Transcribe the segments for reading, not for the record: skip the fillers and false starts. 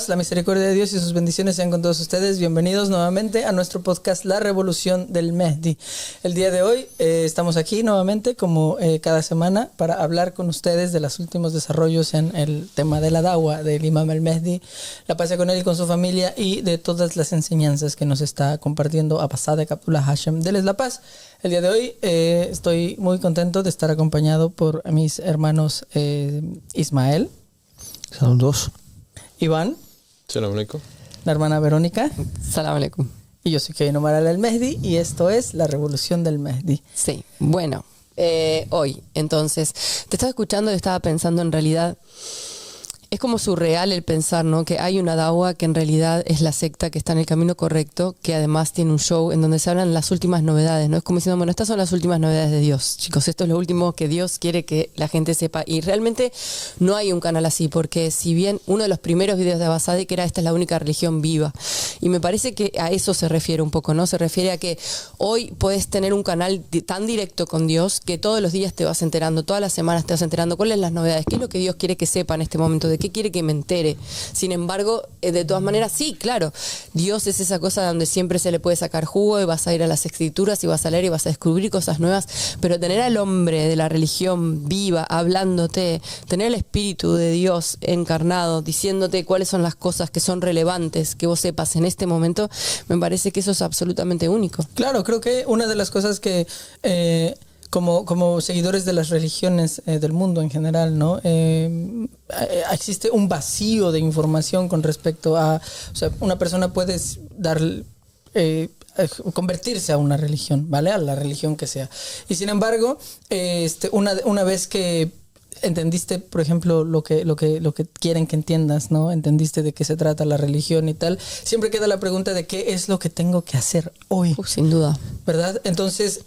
la misericordia de Dios y sus bendiciones sean con todos ustedes. Bienvenidos nuevamente a nuestro podcast La Revolución del Mehdi. El día de hoy estamos aquí nuevamente como cada semana para hablar con ustedes de los últimos desarrollos en el tema de la Dawa del Imam al-Mehdi, la paz con él y con su familia y de todas las enseñanzas que nos está compartiendo Abasadek Abdullah Hashem. Deles la paz. El día de hoy estoy muy contento de estar acompañado por mis hermanos Ismael. Saludos. Iván. Salam alaikum. La hermana Verónica. Salam alaikum. Y yo soy Kevin Omar al-Mehdi y esto es La Revolución del Mehdi. Sí, bueno, hoy, entonces, te estaba escuchando y estaba pensando en realidad, es como surreal el pensar, ¿no? Que hay una dawa que en realidad es la secta que está en el camino correcto, que además tiene un show en donde se hablan las últimas novedades, ¿no? Es como diciendo, bueno, estas son las últimas novedades de Dios, chicos, esto es lo último que Dios quiere que la gente sepa. Y realmente no hay un canal así, porque si bien uno de los primeros videos de Abasadek que era esta es la única religión viva, y me parece que a eso se refiere un poco, ¿no? Se refiere a que hoy puedes tener un canal tan directo con Dios que todos los días te vas enterando, todas las semanas te vas enterando cuáles son las novedades, qué es lo que Dios quiere que sepa en este momento, de qué quiere que me entere. Sin embargo, de todas maneras, sí, claro, Dios es esa cosa donde siempre se le puede sacar jugo y vas a ir a las escrituras y vas a leer y vas a descubrir cosas nuevas, pero tener al hombre de la religión viva, hablándote, tener el Espíritu de Dios encarnado, diciéndote cuáles son las cosas que son relevantes, que vos sepas en este momento, me parece que eso es absolutamente único. Claro, creo que una de las cosas que como seguidores de las religiones del mundo en general, ¿no? Existe un vacío de información con respecto a, o sea, una persona puede convertirse a una religión, ¿vale? A la religión que sea. Y sin embargo, una vez que entendiste, por ejemplo, lo que quieren que entiendas, ¿no? Entendiste de qué se trata la religión y tal. Siempre queda la pregunta de qué es lo que tengo que hacer hoy. Sin duda. ¿Verdad? Entonces,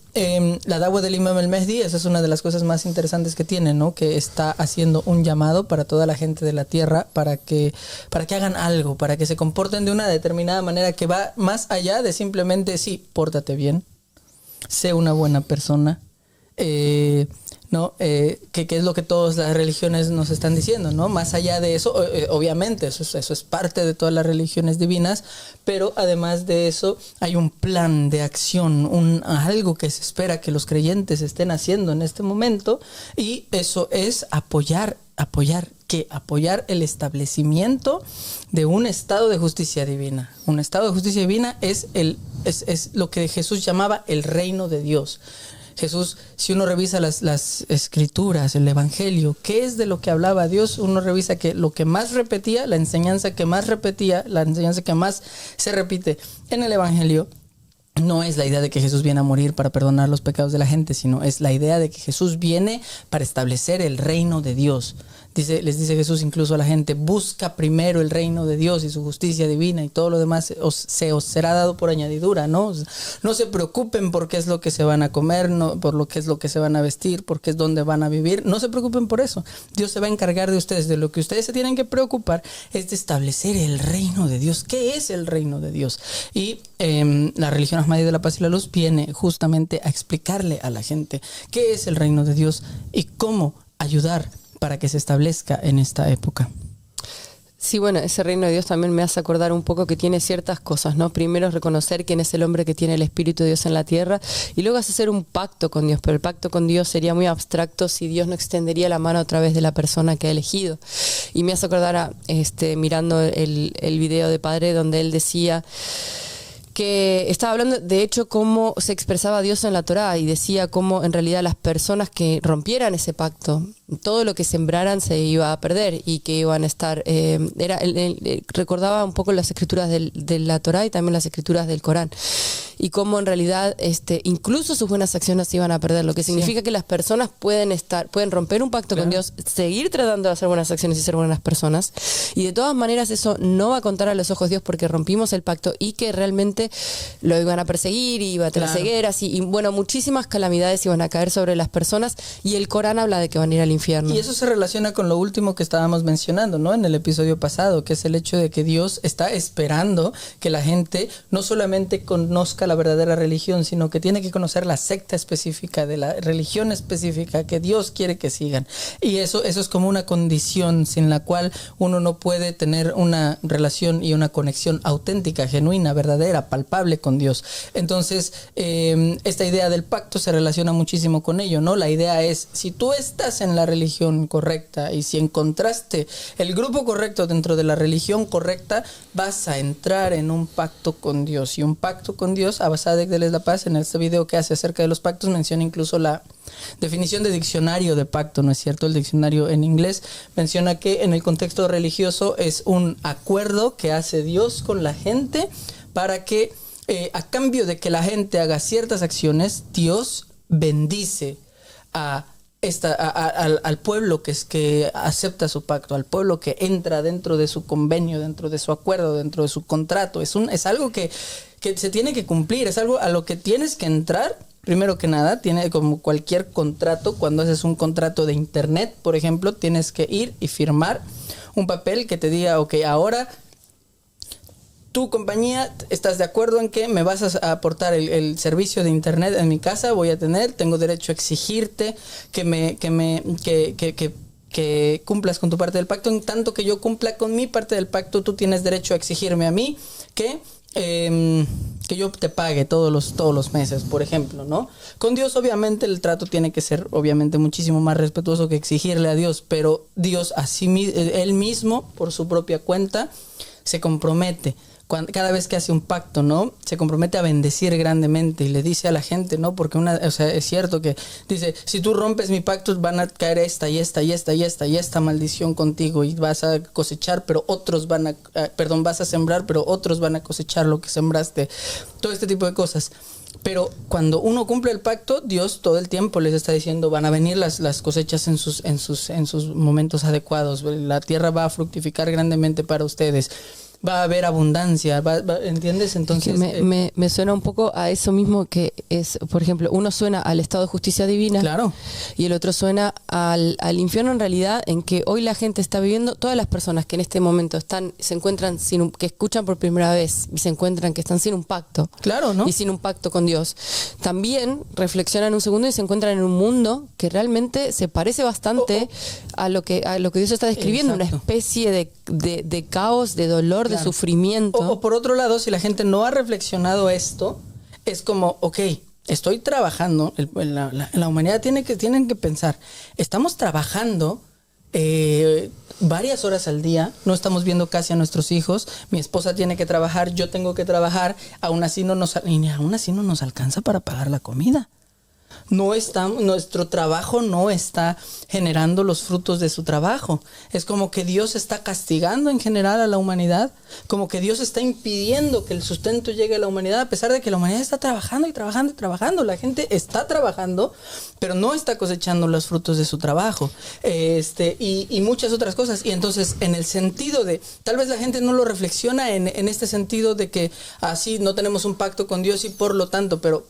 la Dawa del Imam al-Mehdi, esa es una de las cosas más interesantes que tiene, ¿no? Que está haciendo un llamado para toda la gente de la tierra para que hagan algo, para que se comporten de una determinada manera que va más allá de simplemente, sí, pórtate bien, sé una buena persona, ¿no? Que es lo que todas las religiones nos están diciendo, ¿no? Más allá de eso, obviamente, eso es parte de todas las religiones divinas, pero además de eso hay un plan de acción, algo que se espera que los creyentes estén haciendo en este momento, y eso es apoyar el establecimiento de un estado de justicia divina. Un estado de justicia divina es lo que Jesús llamaba el reino de Dios. Jesús, si uno revisa las escrituras, el evangelio, ¿qué es de lo que hablaba Dios? Uno revisa que lo que más repetía, la enseñanza que más se repite en el evangelio, no es la idea de que Jesús viene a morir para perdonar los pecados de la gente, sino es la idea de que Jesús viene para establecer el reino de Dios. Les dice Jesús incluso a la gente, busca primero el reino de Dios y su justicia divina y todo lo demás se os será dado por añadidura, ¿no? No se preocupen por qué es lo que se van a comer, no, por lo que es lo que se van a vestir, por qué es donde van a vivir. No se preocupen por eso. Dios se va a encargar de ustedes. De lo que ustedes se tienen que preocupar es de establecer el reino de Dios. ¿Qué es el reino de Dios? Y la religión Ahmadí de la Paz y la Luz viene justamente a explicarle a la gente qué es el reino de Dios y cómo ayudar para que se establezca en esta época. Sí, bueno, ese reino de Dios también me hace acordar un poco que tiene ciertas cosas, ¿no? Primero es reconocer quién es el hombre que tiene el Espíritu de Dios en la tierra y luego es hacer un pacto con Dios, pero el pacto con Dios sería muy abstracto si Dios no extendería la mano a través de la persona que ha elegido. Y me hace acordar mirando el video de Padre donde él decía que estaba hablando de hecho cómo se expresaba Dios en la Torá y decía cómo en realidad las personas que rompieran ese pacto, todo lo que sembraran se iba a perder y que iban a estar, recordaba un poco las escrituras de la Torá y también las escrituras del Corán y cómo en realidad incluso sus buenas acciones se iban a perder, lo que significa que las personas pueden romper un pacto con Dios, seguir tratando de hacer buenas acciones y ser buenas personas y de todas maneras eso no va a contar a los ojos de Dios porque rompimos el pacto y que realmente lo iban a perseguir y iba a tener cegueras y bueno, muchísimas calamidades iban a caer sobre las personas y el Corán habla de que van a ir al infierno. infierno. Y eso se relaciona con lo último que estábamos mencionando, ¿no? En el episodio pasado, que es el hecho de que Dios está esperando que la gente no solamente conozca la verdadera religión, sino que tiene que conocer la secta específica de la religión específica que Dios quiere que sigan. Y eso es como una condición sin la cual uno no puede tener una relación y una conexión auténtica, genuina, verdadera, palpable con Dios. Entonces, esta idea del pacto se relaciona muchísimo con ello, ¿no? La idea es, si tú estás en la religión correcta y si encontraste el grupo correcto dentro de la religión correcta, vas a entrar en un pacto con Dios. Y un pacto con Dios, Abasadek de La Paz, en este video que hace acerca de los pactos, menciona incluso la definición de diccionario de pacto, ¿no es cierto? El diccionario en inglés menciona que en el contexto religioso es un acuerdo que hace Dios con la gente para que a cambio de que la gente haga ciertas acciones, Dios bendice al pueblo que acepta su pacto, al pueblo que entra dentro de su convenio, dentro de su acuerdo, dentro de su contrato. Es algo que se tiene que cumplir, es algo a lo que tienes que entrar. Primero que nada, tiene como cualquier contrato, cuando haces un contrato de internet, por ejemplo, tienes que ir y firmar un papel que te diga, ok, ahora tu compañía, ¿estás de acuerdo en que me vas a aportar el servicio de internet en mi casa? Tengo derecho a exigirte que cumplas con tu parte del pacto. En tanto que yo cumpla con mi parte del pacto, tú tienes derecho a exigirme a mí que yo te pague todos los meses, por ejemplo, ¿no? Con Dios, obviamente, el trato tiene que ser, obviamente, muchísimo más respetuoso que exigirle a Dios, pero Dios, él mismo, por su propia cuenta, se compromete. Cada vez que hace un pacto, ¿no? Se compromete a bendecir grandemente y le dice a la gente, ¿no? Porque es cierto que dice, si tú rompes mi pacto van a caer esta maldición contigo y vas a cosechar, pero otros vas a sembrar, pero otros van a cosechar lo que sembraste. Todo este tipo de cosas. Pero cuando uno cumple el pacto, Dios todo el tiempo les está diciendo, van a venir las cosechas en sus momentos adecuados. La tierra va a fructificar grandemente para ustedes. Va a haber abundancia, ¿entiendes? Entonces me suena un poco a eso mismo, que es, por ejemplo, uno suena al estado de justicia divina, claro, y el otro suena al infierno, en realidad, en que hoy la gente está viviendo, todas las personas que en este momento se encuentran que escuchan por primera vez y se encuentran que están sin un pacto, claro, ¿no? Y sin un pacto con Dios, también reflexionan un segundo y se encuentran en un mundo que realmente se parece bastante a lo que Dios está describiendo. Exacto. Una especie de caos, de dolor, claro, de sufrimiento. O por otro lado, si la gente no ha reflexionado esto, es como, ok, estoy trabajando, la humanidad tienen que pensar, estamos trabajando varias horas al día, no estamos viendo casi a nuestros hijos, mi esposa tiene que trabajar, yo tengo que trabajar, aún así no nos alcanza para pagar la comida. Nuestro trabajo no está generando los frutos de su trabajo. Es como que Dios está castigando en general a la humanidad, como que Dios está impidiendo que el sustento llegue a la humanidad, a pesar de que la humanidad está trabajando y trabajando y trabajando. La gente está trabajando, pero no está cosechando los frutos de su trabajo, y muchas otras cosas. Y entonces, en el sentido de, tal vez la gente no lo reflexiona en este sentido de que así no tenemos un pacto con Dios y por lo tanto, pero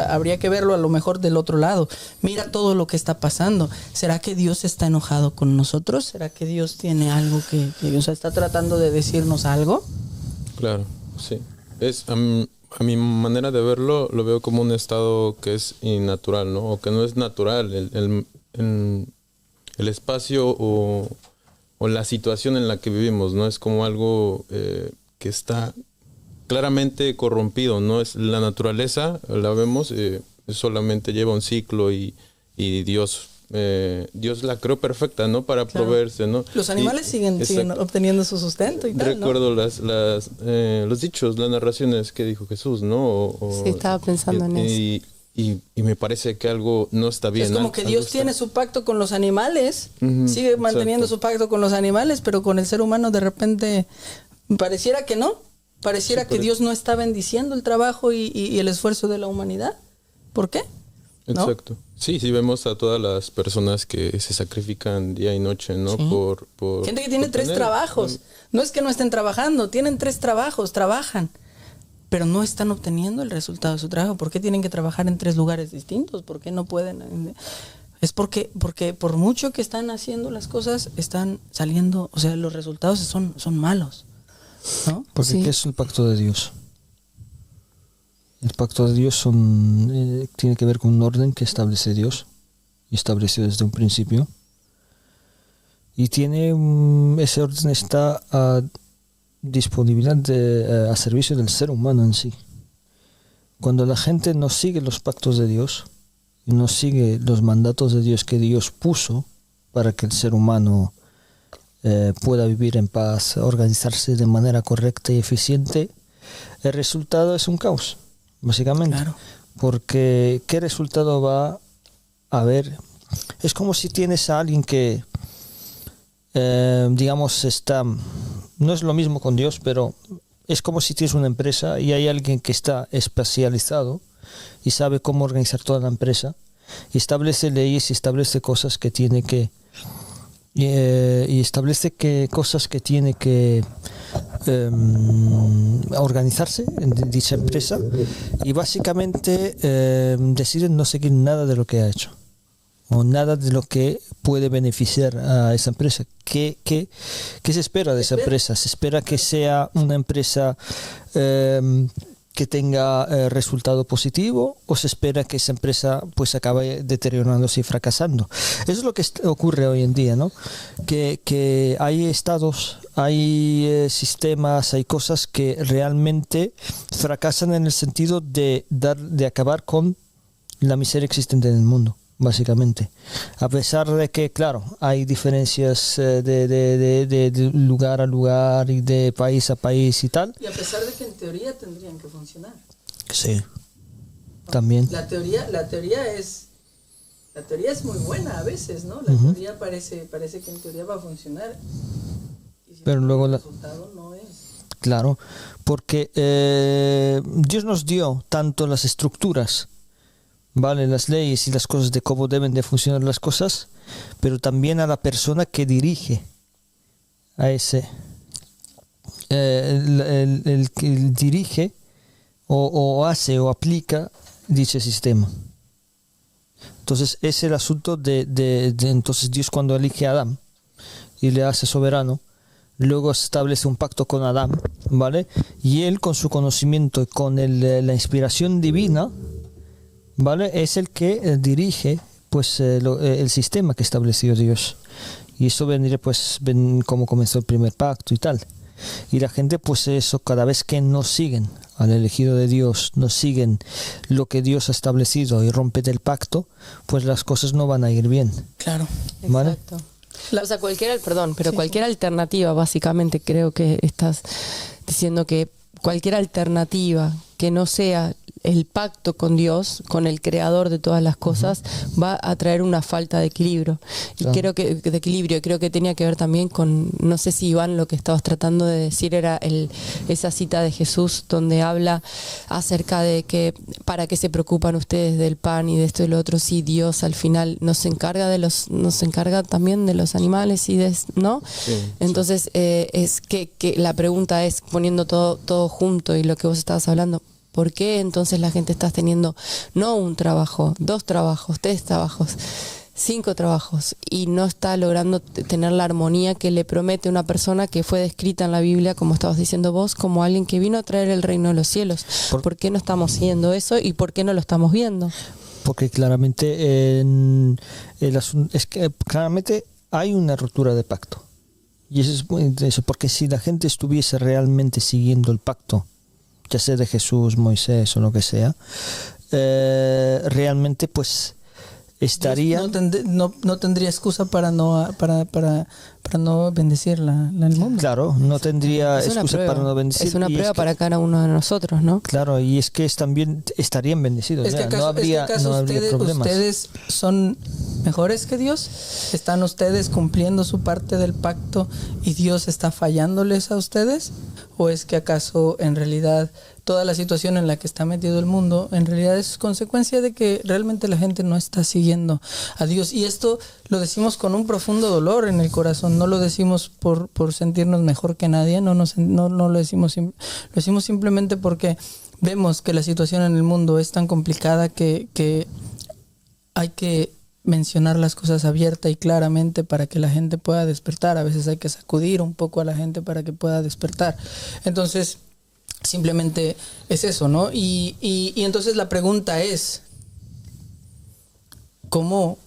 habría que verlo a lo mejor del otro lado. Mira todo lo que está pasando. ¿Será que Dios está enojado con nosotros? ¿Será que Dios tiene algo que está tratando de decirnos algo? Claro, sí. A mi manera de verlo, lo veo como un estado que es innatural, ¿no? O que no es natural. El espacio o la situación en la que vivimos, ¿no? Es como algo que está claramente corrompido, ¿no? Es la naturaleza, la vemos, solamente lleva un ciclo y Dios la creó perfecta, ¿no? Para proveerse, ¿no? Los animales siguen obteniendo su sustento y tal, recuerdo, ¿no? Los dichos, las narraciones que dijo Jesús, ¿no? Sí, estaba pensando en eso. Y me parece que algo no está bien. Es como que Dios tiene su pacto con los animales, sigue manteniendo su pacto con los animales, pero con el ser humano de repente pareciera que no. Pareciera que Dios no está bendiciendo el trabajo y el esfuerzo de la humanidad. ¿Por qué? ¿No? Exacto. Sí, vemos a todas las personas que se sacrifican día y noche, ¿no? Sí. Por gente que tiene 3 trabajos. No es que no estén trabajando, tienen 3 trabajos, trabajan, pero no están obteniendo el resultado de su trabajo. ¿Por qué tienen que trabajar en 3 lugares distintos? ¿Por qué no pueden? Es porque por mucho que están haciendo las cosas, están saliendo, o sea, los resultados son malos, ¿no? Porque Sí. ¿qué es el pacto de Dios? El pacto de Dios tiene que ver con un orden que establece Dios y estableció desde un principio. Y ese orden está a disponibilidad a servicio del ser humano en sí. Cuando la gente no sigue los pactos de Dios y no sigue los mandatos de Dios que Dios puso para que el ser humano pueda vivir en paz, organizarse de manera correcta y eficiente, el resultado es un caos, básicamente. Claro. Porque ¿qué resultado va a haber? Es como si tienes a alguien que, digamos, no es lo mismo con Dios, pero es como si tienes una empresa y hay alguien que está especializado y sabe cómo organizar toda la empresa y establece leyes y establece cosas que tiene que organizarse en dicha empresa, y básicamente deciden no seguir nada de lo que ha hecho o nada de lo que puede beneficiar a esa empresa. ¿Qué se espera de esa empresa? Se espera que sea una empresa que tenga resultado positivo, o se espera que esa empresa pues acabe deteriorándose y fracasando. Eso es lo que ocurre hoy en día, ¿no? Que hay estados, hay sistemas, hay cosas que realmente fracasan en el sentido de acabar con la miseria existente en el mundo, básicamente. A pesar de que, claro, hay diferencias de lugar a lugar y de país a país y tal. Y a pesar de que en teoría tendrían que funcionar. Sí, también. La teoría es muy buena a veces, ¿no? La teoría parece que en teoría va a funcionar. Y sin Pero luego el resultado no es. Claro, porque Dios nos dio tanto las estructuras, ¿vale? Las leyes y las cosas de cómo deben de funcionar las cosas, pero también a la persona que dirige a ese, el que dirige o hace o aplica dicho sistema. Entonces es el asunto de entonces Dios, cuando elige a Adán y le hace soberano, luego establece un pacto con Adán, ¿vale? Y él, con su conocimiento y con la inspiración divina, ¿vale?, es el que dirige pues el sistema que estableció Dios. Y eso vendría pues cómo comenzó el primer pacto y tal. Y la gente, pues eso, cada vez que no siguen al elegido de Dios, no siguen lo que Dios ha establecido y rompen el pacto, pues las cosas no van a ir bien. Claro. ¿Vale? Exacto. O sea, cualquier alternativa, básicamente creo que estás diciendo que cualquier alternativa que no sea el pacto con Dios, con el creador de todas las cosas, va a traer una falta de equilibrio. Claro. Y creo que tenía que ver también con, no sé si, Iván, lo que estabas tratando de decir era esa cita de Jesús donde habla acerca de que para qué se preocupan ustedes del pan y de esto y lo otro, si Dios al final nos encarga también de los animales ¿no? Sí, Entonces es que la pregunta es, poniendo todo junto y lo que vos estabas hablando, ¿por qué entonces la gente está teniendo no un trabajo, 2 trabajos, 3 trabajos, 5 trabajos, y no está logrando tener la armonía que le promete una persona que fue descrita en la Biblia, como estabas diciendo vos, como alguien que vino a traer el reino de los cielos? ¿Por qué no estamos siguiendo eso y por qué no lo estamos viendo? Porque claramente es que claramente hay una ruptura de pacto. Y eso es muy interesante, porque si la gente estuviese realmente siguiendo el pacto, ya sea de Jesús, Moisés o lo que sea, realmente pues estaría... No tendría excusa para no bendecir el mundo. Claro, no tendría Es una excusa prueba. para no bendecir. Es una y prueba que, para cada uno de nosotros, ¿no? claro, y es que también estarían bendecidos. ¿Es que ya, acaso, no habría problemas. ustedes son mejores que Dios? ¿Están ustedes cumpliendo su parte del pacto y Dios está fallándoles a ustedes? ¿O es que acaso en realidad toda la situación en la que está metido el mundo en realidad es consecuencia de que realmente la gente no está siguiendo a Dios? Y esto lo decimos con un profundo dolor en el corazón, no lo decimos por sentirnos mejor que nadie, no lo decimos, lo decimos simplemente porque vemos que la situación en el mundo es tan complicada que hay que mencionar las cosas abierta y claramente para que la gente pueda despertar. A veces hay que sacudir un poco a la gente para que pueda despertar. Entonces, simplemente es eso, ¿no? Y entonces la pregunta es, ¿cómo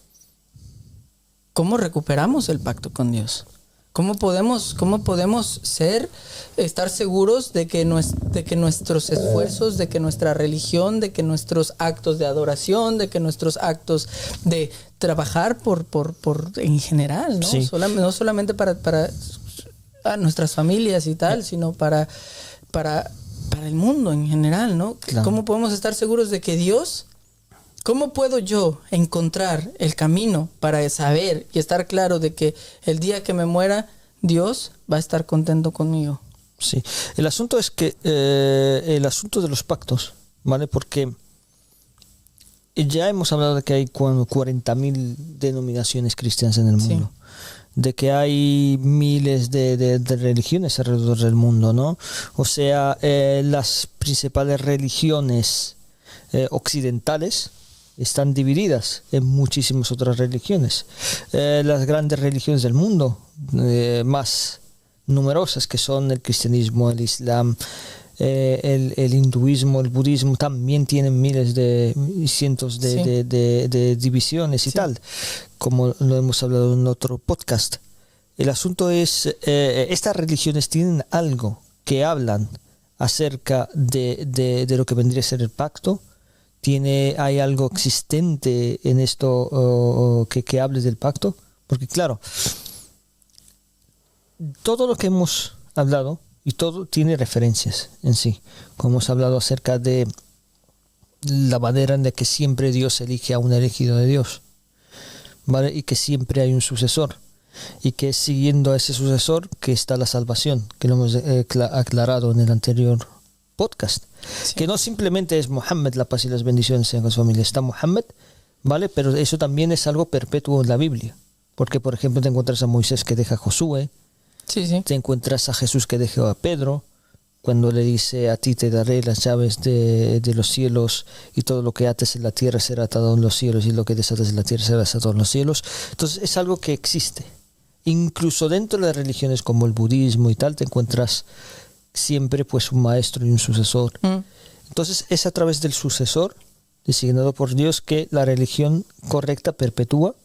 recuperamos el pacto con Dios? ¿Cómo podemos estar seguros de que nuestros esfuerzos, de que nuestra religión, de que nuestros actos de adoración, de que nuestros actos de trabajar por en general, ¿no? Sí. No solamente para nuestras familias y tal, sino para el mundo en general, ¿no? Claro. ¿Cómo podemos estar seguros de que Dios... ¿Cómo puedo yo encontrar el camino para saber y estar claro de que el día que me muera, Dios va a estar contento conmigo? Sí, el asunto es que el asunto de los pactos, ¿vale? Porque ya hemos hablado de que hay 40.000 denominaciones cristianas en el mundo. Sí. De que hay miles de religiones alrededor del mundo, ¿no? O sea, las principales religiones occidentales están divididas en muchísimas otras religiones. Las grandes religiones del mundo, más numerosas, que son el cristianismo, el islam, el hinduismo, el budismo, también tienen miles y cientos de divisiones y tal, como lo hemos hablado en otro podcast. El asunto es, estas religiones tienen algo que hablan acerca de lo que vendría a ser el pacto. ¿Hay algo existente en esto que hable del pacto? Porque claro, todo lo que hemos hablado y todo tiene referencias en sí. Como hemos hablado acerca de la manera en la que siempre Dios elige a un elegido de Dios, ¿vale? Y que siempre hay un sucesor. Y que siguiendo a ese sucesor que está la salvación, que lo hemos aclarado en el anterior podcast. Sí. Que no simplemente es Muhammad, la paz y las bendiciones sean con su familia. Está Muhammad, ¿vale? Pero eso también es algo perpetuo en la Biblia. Porque, por ejemplo, te encuentras a Moisés que deja a Josué. Sí. Te encuentras a Jesús que deja a Pedro, cuando le dice: a ti te daré las llaves de los cielos, y todo lo que ates en la tierra será atado en los cielos, y lo que desates en la tierra será desatado en los cielos. Entonces es algo que existe. Incluso dentro de las religiones como el budismo y tal, te encuentras siempre pues un maestro y un sucesor. Entonces es a través del sucesor designado por Dios que la religión correcta perpetúa,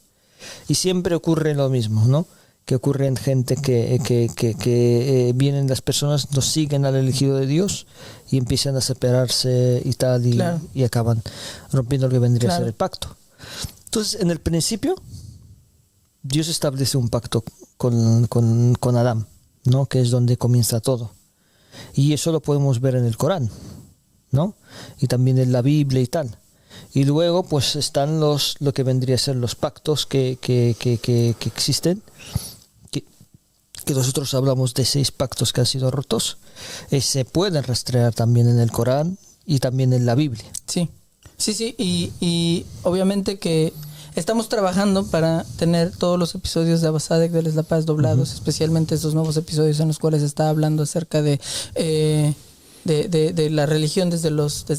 y siempre ocurre lo mismo, ¿no? Que ocurre en gente que vienen las personas, no siguen al elegido de Dios y empiezan a separarse y tal, claro, y acaban rompiendo lo que vendría a ser el pacto. Entonces, en el principio, Dios establece un pacto con Adán, ¿no? Que es donde comienza todo. Y eso lo podemos ver en el Corán, ¿no? Y también en la Biblia y tal. Y luego pues están lo que vendría a ser los pactos que existen, que nosotros hablamos de 6 pactos que han sido rotos. Se pueden rastrear también en el Corán y también en la Biblia. Sí. Y obviamente que estamos trabajando para tener todos los episodios de Abasadek de La Paz doblados, especialmente estos nuevos episodios en los cuales está hablando acerca de la religión desde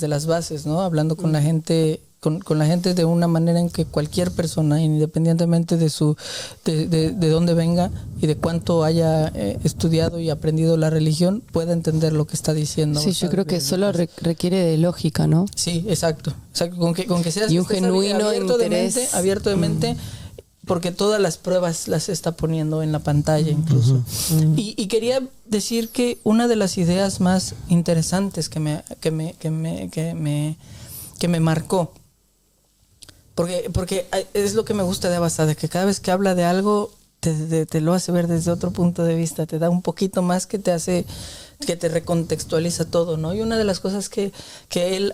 las bases, ¿no? Hablando con la gente, con la gente de una manera en que cualquier persona, independientemente de dónde venga y de cuánto haya estudiado y aprendido la religión, pueda entender lo que está diciendo. Sí, yo creo que solo requiere de lógica, ¿no? Sí, exacto. Con que seas y un genuino interés abierto de mente, porque todas las pruebas las está poniendo en la pantalla incluso. Y quería decir que una de las ideas más interesantes que me marcó, porque es lo que me gusta de Abasada, que cada vez que habla de algo te lo hace ver desde otro punto de vista, te da un poquito más que te recontextualiza todo, ¿no? Y una de las cosas que él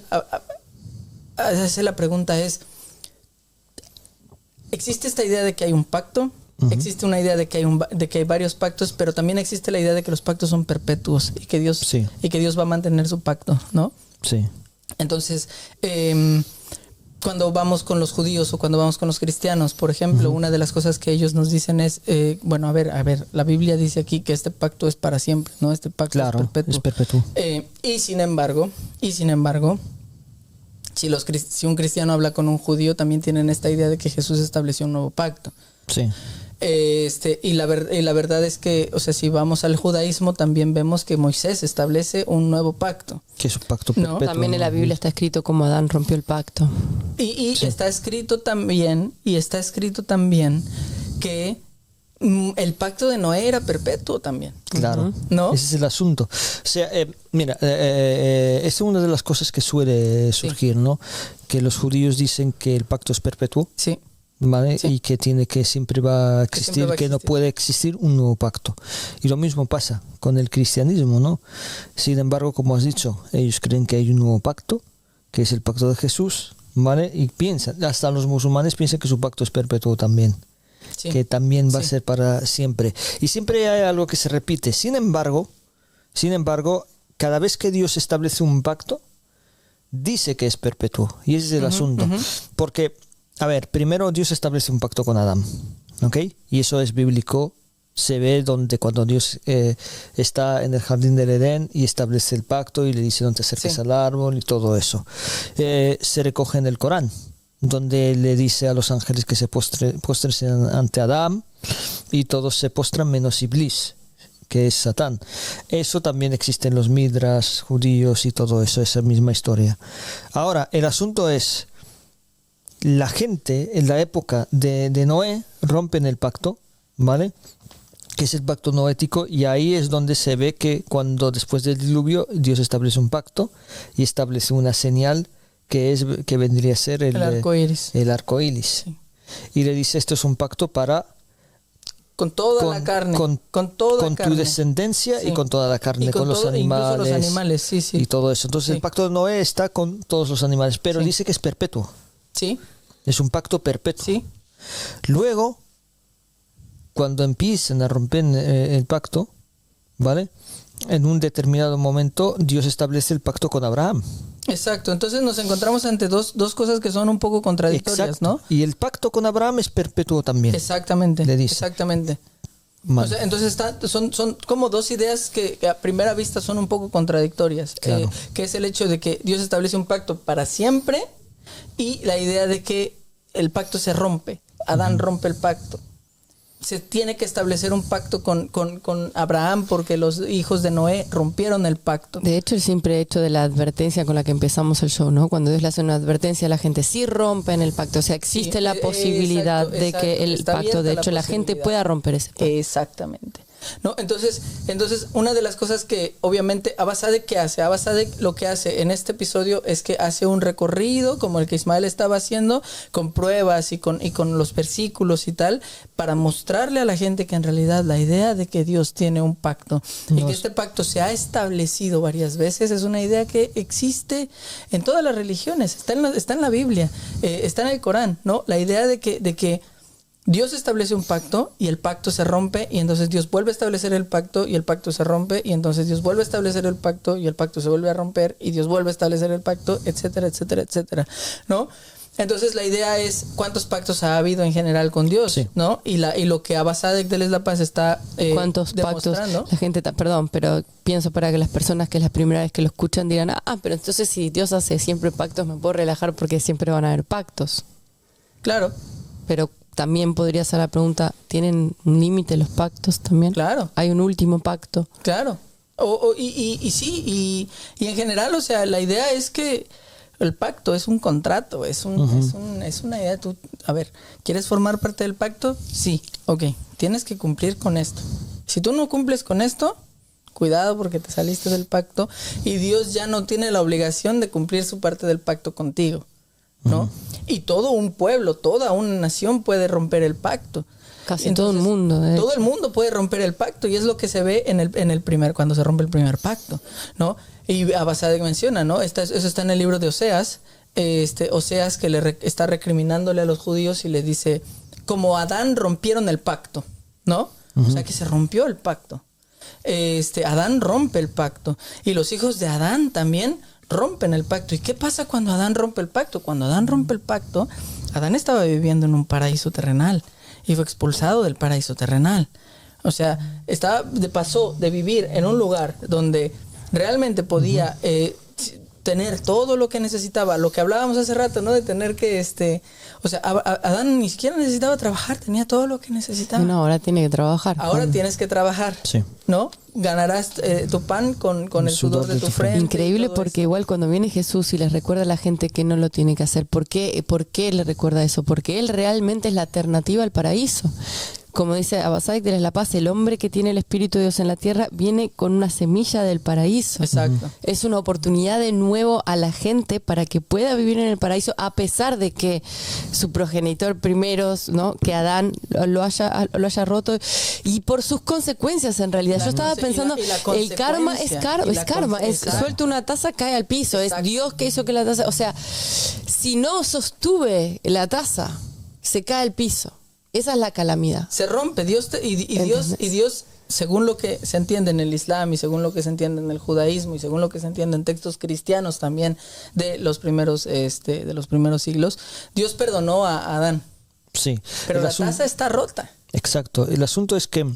hace la pregunta es: existe esta idea de que hay un pacto, existe una idea de que hay varios pactos, pero también existe la idea de que los pactos son perpetuos y que Dios va a mantener su pacto, ¿no? Sí. Entonces, cuando vamos con los judíos o cuando vamos con los cristianos, por ejemplo, una de las cosas que ellos nos dicen es, bueno, a ver, la Biblia dice aquí que este pacto es para siempre, ¿no? Este pacto es perpetuo. Es perpetuo. Y sin embargo, si un cristiano habla con un judío, también tienen esta idea de que Jesús estableció un nuevo pacto. Sí. Y la verdad es que, o sea, si vamos al judaísmo, también vemos que Moisés establece un nuevo pacto. Que es un pacto No, perpetuo. También en la Biblia está escrito como Adán rompió el pacto. Y Sí. está escrito también que el pacto de Noé era perpetuo también. Claro, ¿No? ese es el asunto. O sea, mira, es una de las cosas que suele surgir, ¿no? Que los judíos dicen que el pacto es perpetuo, Sí. ¿vale? Sí. Y que siempre va a existir, siempre va a que no existir. puede existir un nuevo pacto. Y lo mismo pasa con el cristianismo, ¿no? Sin embargo, como has dicho, ellos creen que hay un nuevo pacto, que es el pacto de Jesús, ¿vale? Y piensan, hasta los musulmanes piensan que su pacto es perpetuo también. Sí. Que también va a Sí. ser para siempre. Y siempre hay algo que se repite. Sin embargo, cada vez que Dios establece un pacto, dice que es perpetuo. Y ese es el asunto. Porque, a ver, primero Dios establece un pacto con Adán, ¿ok? Y eso es bíblico. Se ve cuando Dios está en el jardín del Edén y establece el pacto y le dice no te acerques Sí. al árbol y todo eso. Se recoge en el Corán, donde le dice a los ángeles que se postren ante Adán y todos se postran menos Iblis, que es Satán. Eso también existe en los Midras judíos y todo eso, esa misma historia. Ahora, el asunto es, la gente en la época de Noé rompen el pacto, ¿vale? Que es el pacto noético, y ahí es donde se ve que cuando después del diluvio Dios establece un pacto y establece una señal que vendría a ser el arco iris. el arco iris. Sí. Y le dice, esto es un pacto para Con toda la carne. Con tu descendencia Sí. y con toda la carne, Y con los todo, animales. incluso los animales, sí, sí. Y todo eso. Entonces Sí. el pacto de Noé está con todos los animales, pero Sí. dice que es perpetuo. Sí, Es un pacto perpetuo. sí. Luego, cuando empiezan a romper el pacto, ¿vale? En un determinado momento Dios establece el pacto con Abraham. Exacto. Entonces nos encontramos ante dos cosas que son un poco contradictorias, Exacto. ¿no? Y el pacto con Abraham es perpetuo también. Exactamente. Le dice. Exactamente. Mal. O sea, entonces son como dos ideas que a primera vista son un poco contradictorias. Claro. Que es el hecho de que Dios establece un pacto para siempre y la idea de que el pacto se rompe. Adán rompe el pacto. Se tiene que establecer un pacto con Abraham porque los hijos de Noé rompieron el pacto. De hecho, el simple hecho de la advertencia con la que empezamos el show, ¿no? Cuando Dios le hace una advertencia a la gente, sí rompen el pacto. O sea, existe Sí, la posibilidad exacto, de exacto. que el Está pacto, de abierta hecho, la la gente posibilidad. pueda romper ese pacto. Exactamente. ¿No? Entonces, una de las cosas que obviamente Abasadek, ¿qué hace? Abasadek lo que hace en este episodio es que hace un recorrido como el que Ismael estaba haciendo, con pruebas y con los versículos y tal, para mostrarle a la gente que en realidad la idea de que Dios tiene un pacto y que este pacto se ha establecido varias veces es una idea que existe en todas las religiones, está en la Biblia, está en el Corán, ¿no? La idea de que Dios establece un pacto y el pacto se rompe y entonces Dios vuelve a establecer el pacto y el pacto se rompe y entonces Dios vuelve a establecer el pacto y el pacto se vuelve a romper y Dios vuelve a establecer el pacto, etcétera, etcétera, etcétera, ¿no? Entonces la idea es cuántos pactos ha habido en general con Dios, Sí. ¿no? Y lo que Abasadek de La Paz está ¿Cuántos pactos? demostrando. La gente, perdón, pero pienso para que las personas que es la primera vez que lo escuchan dirán, pero entonces si Dios hace siempre pactos, me puedo relajar porque siempre van a haber pactos. Claro, Pero también podría ser la pregunta, ¿tienen un límite los pactos también? claro. ¿Hay un último pacto? Claro. Y sí, y en general, o sea, la idea es que el pacto es un contrato, es una idea. Tú, a ver, ¿quieres formar parte del pacto? Sí, ok, tienes que cumplir con esto. Si tú no cumples con esto, cuidado porque te saliste del pacto y Dios ya no tiene la obligación de cumplir su parte del pacto contigo, ¿no? Y todo un pueblo, toda una nación puede romper el pacto. Casi todo el mundo, de Todo hecho. el mundo puede romper el pacto y es lo que se ve en el primer, cuando se rompe el primer pacto, ¿no? Y Abasadek menciona, ¿no? Eso está en el libro de Oseas, Oseas que está recriminándole a los judíos y le dice, como Adán rompieron el pacto, ¿no? O sea que se rompió el pacto. Adán rompe el pacto y los hijos de Adán también rompen el pacto. ¿Y qué pasa cuando Adán rompe el pacto? Cuando Adán rompe el pacto, Adán estaba viviendo en un paraíso terrenal y fue expulsado del paraíso terrenal. O sea, pasó de vivir en un lugar donde realmente podía tener todo lo que necesitaba, lo que hablábamos hace rato, ¿no? De tener que, o sea, Adán ni siquiera necesitaba trabajar, tenía todo lo que necesitaba. No, ahora tiene que trabajar. Ahora tienes que trabajar, Sí. ¿no? Ganarás tu pan con el sudor de tu frente. Increíble, y todo porque eso. igual cuando viene Jesús y les recuerda a la gente que no lo tiene que hacer, ¿por qué le recuerda eso? Porque Él realmente es la alternativa al paraíso. Como dice Abasaik de La Paz, el hombre que tiene el Espíritu de Dios en la tierra viene con una semilla del paraíso. Exacto. Es una oportunidad de nuevo a la gente para que pueda vivir en el paraíso, a pesar de que su progenitor primero, ¿no? Que Adán lo haya roto, y por sus consecuencias en realidad. Yo estaba pensando, el karma es karma, suelta una taza, cae al piso. Exacto. Es Dios que hizo que la taza, o sea, si no sostuve la taza, se cae al piso. Esa es la calamidad. Se rompe. Dios, según lo que se entiende en el Islam y según lo que se entiende en el judaísmo y según lo que se entiende en textos cristianos también de los primeros siglos, Dios perdonó a Adán. Sí. Pero la taza está rota. Exacto. El asunto es que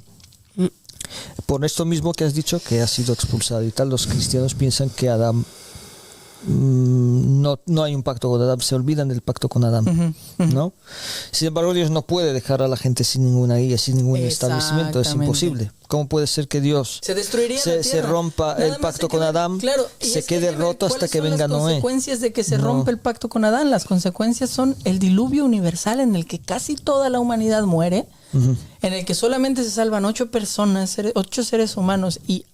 por esto mismo que has dicho, que ha sido expulsado y tal, los cristianos piensan que Adán no hay un pacto con Adán, se olvidan del pacto con Adán, ¿no? Sin embargo, Dios no puede dejar a la gente sin ninguna guía, sin ningún establecimiento, es imposible. ¿Cómo puede ser que Dios se rompa el pacto con Adán, claro, se quede roto hasta que venga Noé? Las consecuencias de que se rompe el pacto con Adán, las consecuencias son el diluvio universal en el que casi toda la humanidad muere, en el que solamente se salvan 8 seres humanos y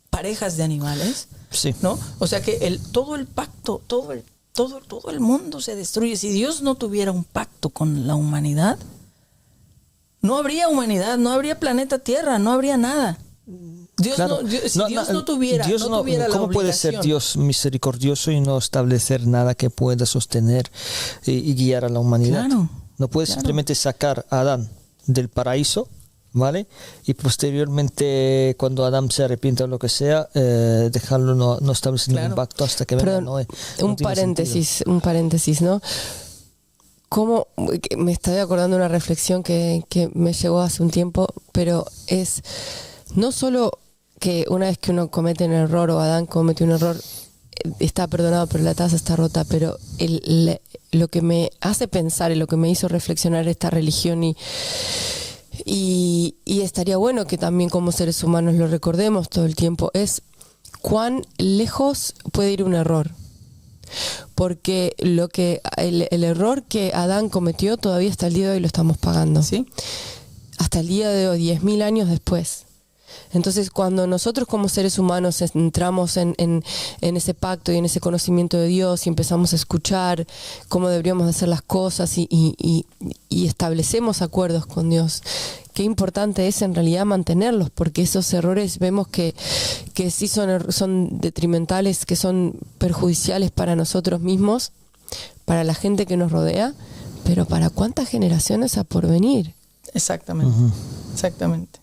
parejas de animales, sí, ¿no? O sea que todo el pacto, todo el mundo se destruye. Si Dios no tuviera un pacto con la humanidad, no habría humanidad, no habría planeta Tierra, no habría nada. Dios no tuviera la ¿cómo puede ser Dios misericordioso y no establecer nada que pueda sostener y guiar a la humanidad? Claro, no puede simplemente sacar a Adán del paraíso, ¿vale? Y posteriormente, cuando Adán se arrepienta o lo que sea, dejarlo, no establecer ningún pacto hasta que venga Noé. Un paréntesis, ¿no? ¿Cómo? Me estoy acordando de una reflexión que me llegó hace un tiempo, pero es no solo que una vez que uno comete un error, o Adán cometió un error, está perdonado, pero la taza está rota, pero lo que me hace pensar y lo que me hizo reflexionar esta religión y estaría bueno que también como seres humanos lo recordemos todo el tiempo, es cuán lejos puede ir un error. Porque el error que Adán cometió todavía hasta el día de hoy lo estamos pagando. ¿Sí? Hasta el día de hoy, 10.000 años después. Entonces, cuando nosotros como seres humanos entramos en ese pacto y en ese conocimiento de Dios y empezamos a escuchar cómo deberíamos hacer las cosas y establecemos acuerdos con Dios, qué importante es en realidad mantenerlos, porque esos errores vemos que sí son detrimentales, que son perjudiciales para nosotros mismos, para la gente que nos rodea, pero para cuántas generaciones a por venir. Exactamente, exactamente.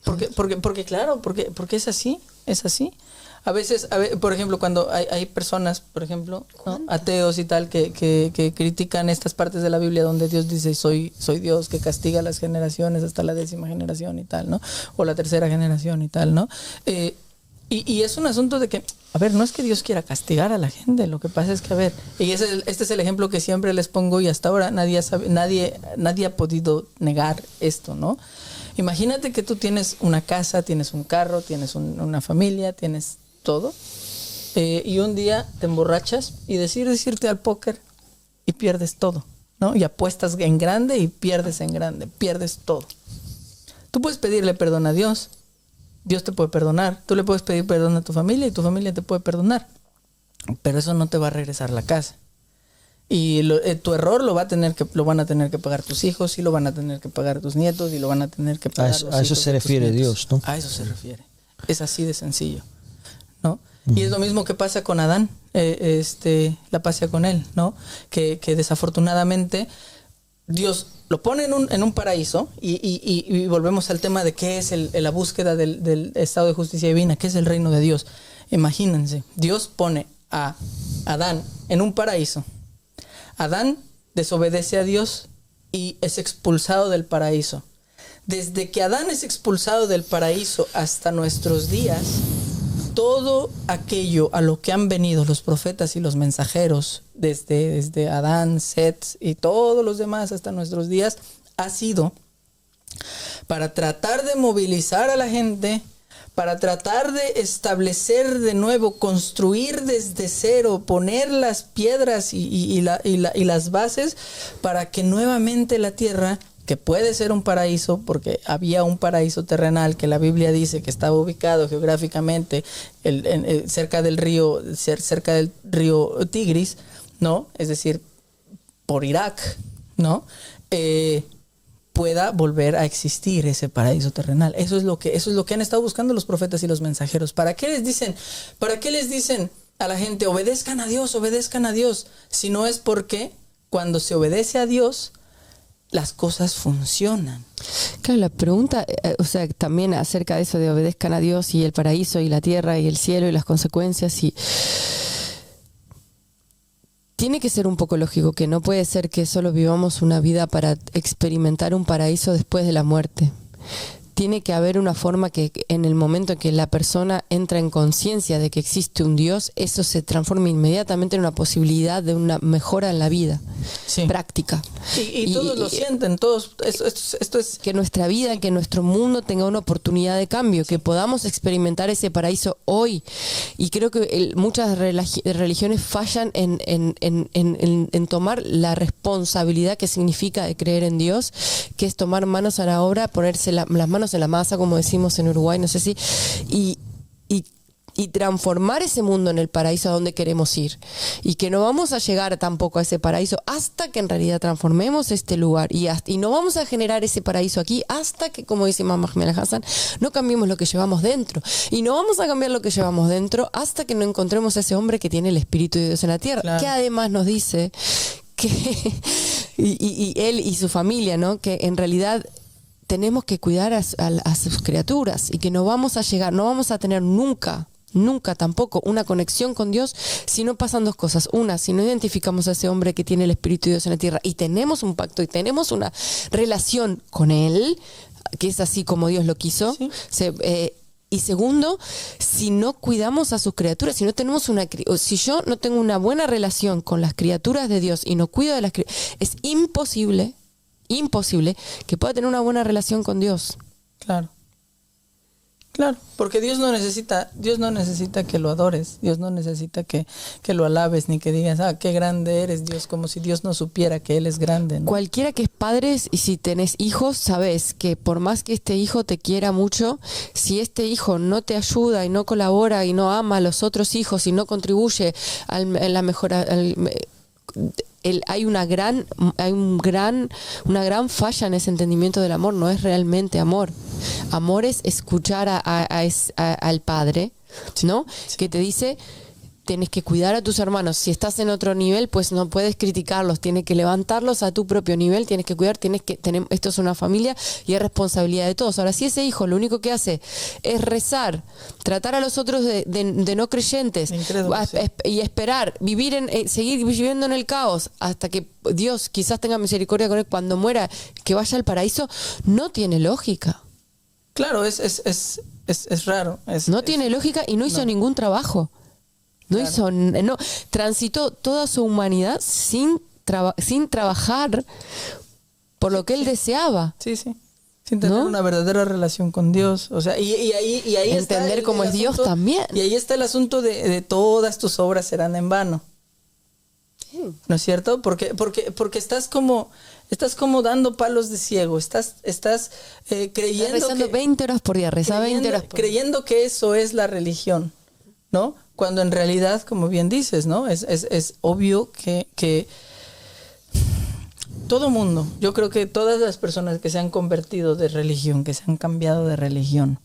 Porque es así. A veces, por ejemplo, cuando hay personas, por ejemplo, ¿no? Ateos y tal, que critican estas partes de la Biblia donde Dios dice, soy Dios que castiga a las generaciones hasta la 10ª generación y tal, ¿no? O la 3ª generación y tal, ¿no? Y es un asunto de que, a ver, no es que Dios quiera castigar a la gente, lo que pasa es que, a ver, y este es el ejemplo que siempre les pongo y hasta ahora nadie ha podido negar esto, ¿no? Imagínate que tú tienes una casa, tienes un carro, tienes una familia, tienes todo, y un día te emborrachas y decides irte al póker y pierdes todo, ¿no? Y apuestas en grande y pierdes en grande, pierdes todo. Tú puedes pedirle perdón a Dios. Dios te puede perdonar, tú le puedes pedir perdón a tu familia y tu familia te puede perdonar, pero eso no te va a regresar la casa. Y tu error lo van a tener que pagar tus hijos, y lo van a tener que pagar tus nietos, y lo van a tener que pagar a eso se refiere Dios, ¿no? A eso se refiere. Es así de sencillo, ¿no? Y es lo mismo que pasa con Adán, la pasa con él, ¿no? Que desafortunadamente Dios lo pone en un paraíso y volvemos al tema de qué es la búsqueda del estado de justicia divina, qué es el reino de Dios. Imagínense, Dios pone a Adán en un paraíso. Adán desobedece a Dios y es expulsado del paraíso. Desde que Adán es expulsado del paraíso hasta nuestros días, todo aquello a lo que han venido los profetas y los mensajeros desde Adán, Set y todos los demás hasta nuestros días, ha sido para tratar de movilizar a la gente, para tratar de establecer de nuevo, construir desde cero, poner las piedras y las bases para que nuevamente la tierra, que puede ser un paraíso, porque había un paraíso terrenal que la Biblia dice que estaba ubicado geográficamente cerca del río Tigris, ¿no? Es decir, por Irak, ¿no? Pueda volver a existir ese paraíso terrenal. Eso es lo que han estado buscando los profetas y los mensajeros. ¿Para qué les dicen a la gente obedezcan a Dios? Si no es porque cuando se obedece a Dios, las cosas funcionan. Claro, la pregunta, o sea, también acerca de eso de obedezcan a Dios y el paraíso y la tierra y el cielo y las consecuencias, y tiene que ser un poco lógico, que no puede ser que solo vivamos una vida para experimentar un paraíso después de la muerte. Tiene que haber una forma que en el momento en que la persona entra en conciencia de que existe un Dios, eso se transforma inmediatamente en una posibilidad de una mejora en la vida, sí, práctica. Y todos lo sienten, todos. Esto es que nuestra vida, que nuestro mundo tenga una oportunidad de cambio, que podamos experimentar ese paraíso hoy. Y creo que muchas religiones fallan en tomar la responsabilidad que significa de creer en Dios, que es tomar manos a la obra, ponerse las manos en la masa, como decimos en Uruguay, no sé si, y transformar ese mundo en el paraíso a donde queremos ir, y que no vamos a llegar tampoco a ese paraíso hasta que en realidad transformemos este lugar, y no vamos a generar ese paraíso aquí hasta que, como dice Imam Ahmed Hassan, no cambiemos lo que llevamos dentro, y no vamos a cambiar lo que llevamos dentro hasta que no encontremos a ese hombre que tiene el Espíritu de Dios en la tierra, claro, que además nos dice que y él y su familia, ¿no?, que en realidad tenemos que cuidar a sus criaturas, y que no vamos a tener nunca tampoco una conexión con Dios si no pasan dos cosas. Una, si no identificamos a ese hombre que tiene el Espíritu de Dios en la tierra y tenemos un pacto y tenemos una relación con Él, que es así como Dios lo quiso. Sí. Y segundo, si no cuidamos a sus criaturas, si yo no tengo una buena relación con las criaturas de Dios y no cuido de las criaturas, es imposible que pueda tener una buena relación con Dios. Claro, porque Dios no necesita que lo adores, Dios no necesita que lo alabes, ni que digas, qué grande eres, Dios, como si Dios no supiera que Él es grande, ¿no? Cualquiera que es padre, y si tenés hijos, sabes que por más que este hijo te quiera mucho, si este hijo no te ayuda y no colabora y no ama a los otros hijos y no contribuye en la mejora, hay una gran falla en ese entendimiento del amor. No es realmente amor. Amor es escuchar al padre, ¿no? Sí. Que te dice, tienes que cuidar a tus hermanos. Si estás en otro nivel, pues no puedes criticarlos, tienes que levantarlos a tu propio nivel, tienes que cuidar, esto es una familia y es responsabilidad de todos. Ahora, si ese hijo lo único que hace es rezar, tratar a los otros de no creyentes, y esperar, seguir viviendo en el caos hasta que Dios quizás tenga misericordia con él cuando muera, que vaya al paraíso, no tiene lógica. Claro, es raro. No tiene lógica y no hizo ningún trabajo. Transitó toda su humanidad sin trabajar por lo que él deseaba. Sí. Sin tener una verdadera relación con Dios. O sea, y ahí entender cómo es Dios también. Y ahí está el asunto de todas tus obras serán en vano. Sí. ¿No es cierto? Porque estás como dando palos de ciego. Estás creyendo. Rezando 20 horas por día, 20 horas por día. Creyendo que eso es la religión, ¿no? Cuando en realidad, como bien dices, ¿no? Es obvio que todo mundo, yo creo que todas las personas que se han convertido de religión, que se han cambiado de religión,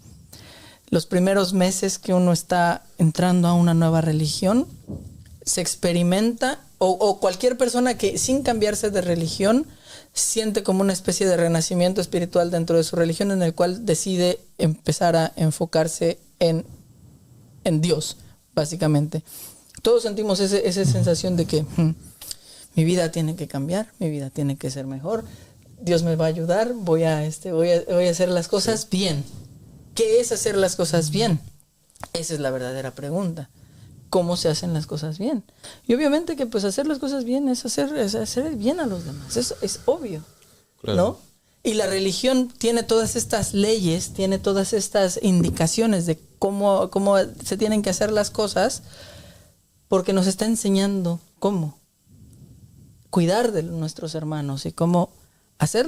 los primeros meses que uno está entrando a una nueva religión, se experimenta, o cualquier persona que sin cambiarse de religión siente como una especie de renacimiento espiritual dentro de su religión, en el cual decide empezar a enfocarse en Dios. Básicamente, todos sentimos esa sensación de que mi vida tiene que cambiar, mi vida tiene que ser mejor, Dios me va a ayudar, voy a hacer las cosas bien. ¿Qué es hacer las cosas bien? Esa es la verdadera pregunta. ¿Cómo se hacen las cosas bien? Y obviamente que pues hacer las cosas bien es hacer el bien a los demás. Eso es obvio, Claro. ¿no? Y la religión tiene todas estas leyes, tiene todas estas indicaciones de cómo se tienen que hacer las cosas, porque nos está enseñando cómo cuidar de nuestros hermanos y cómo hacer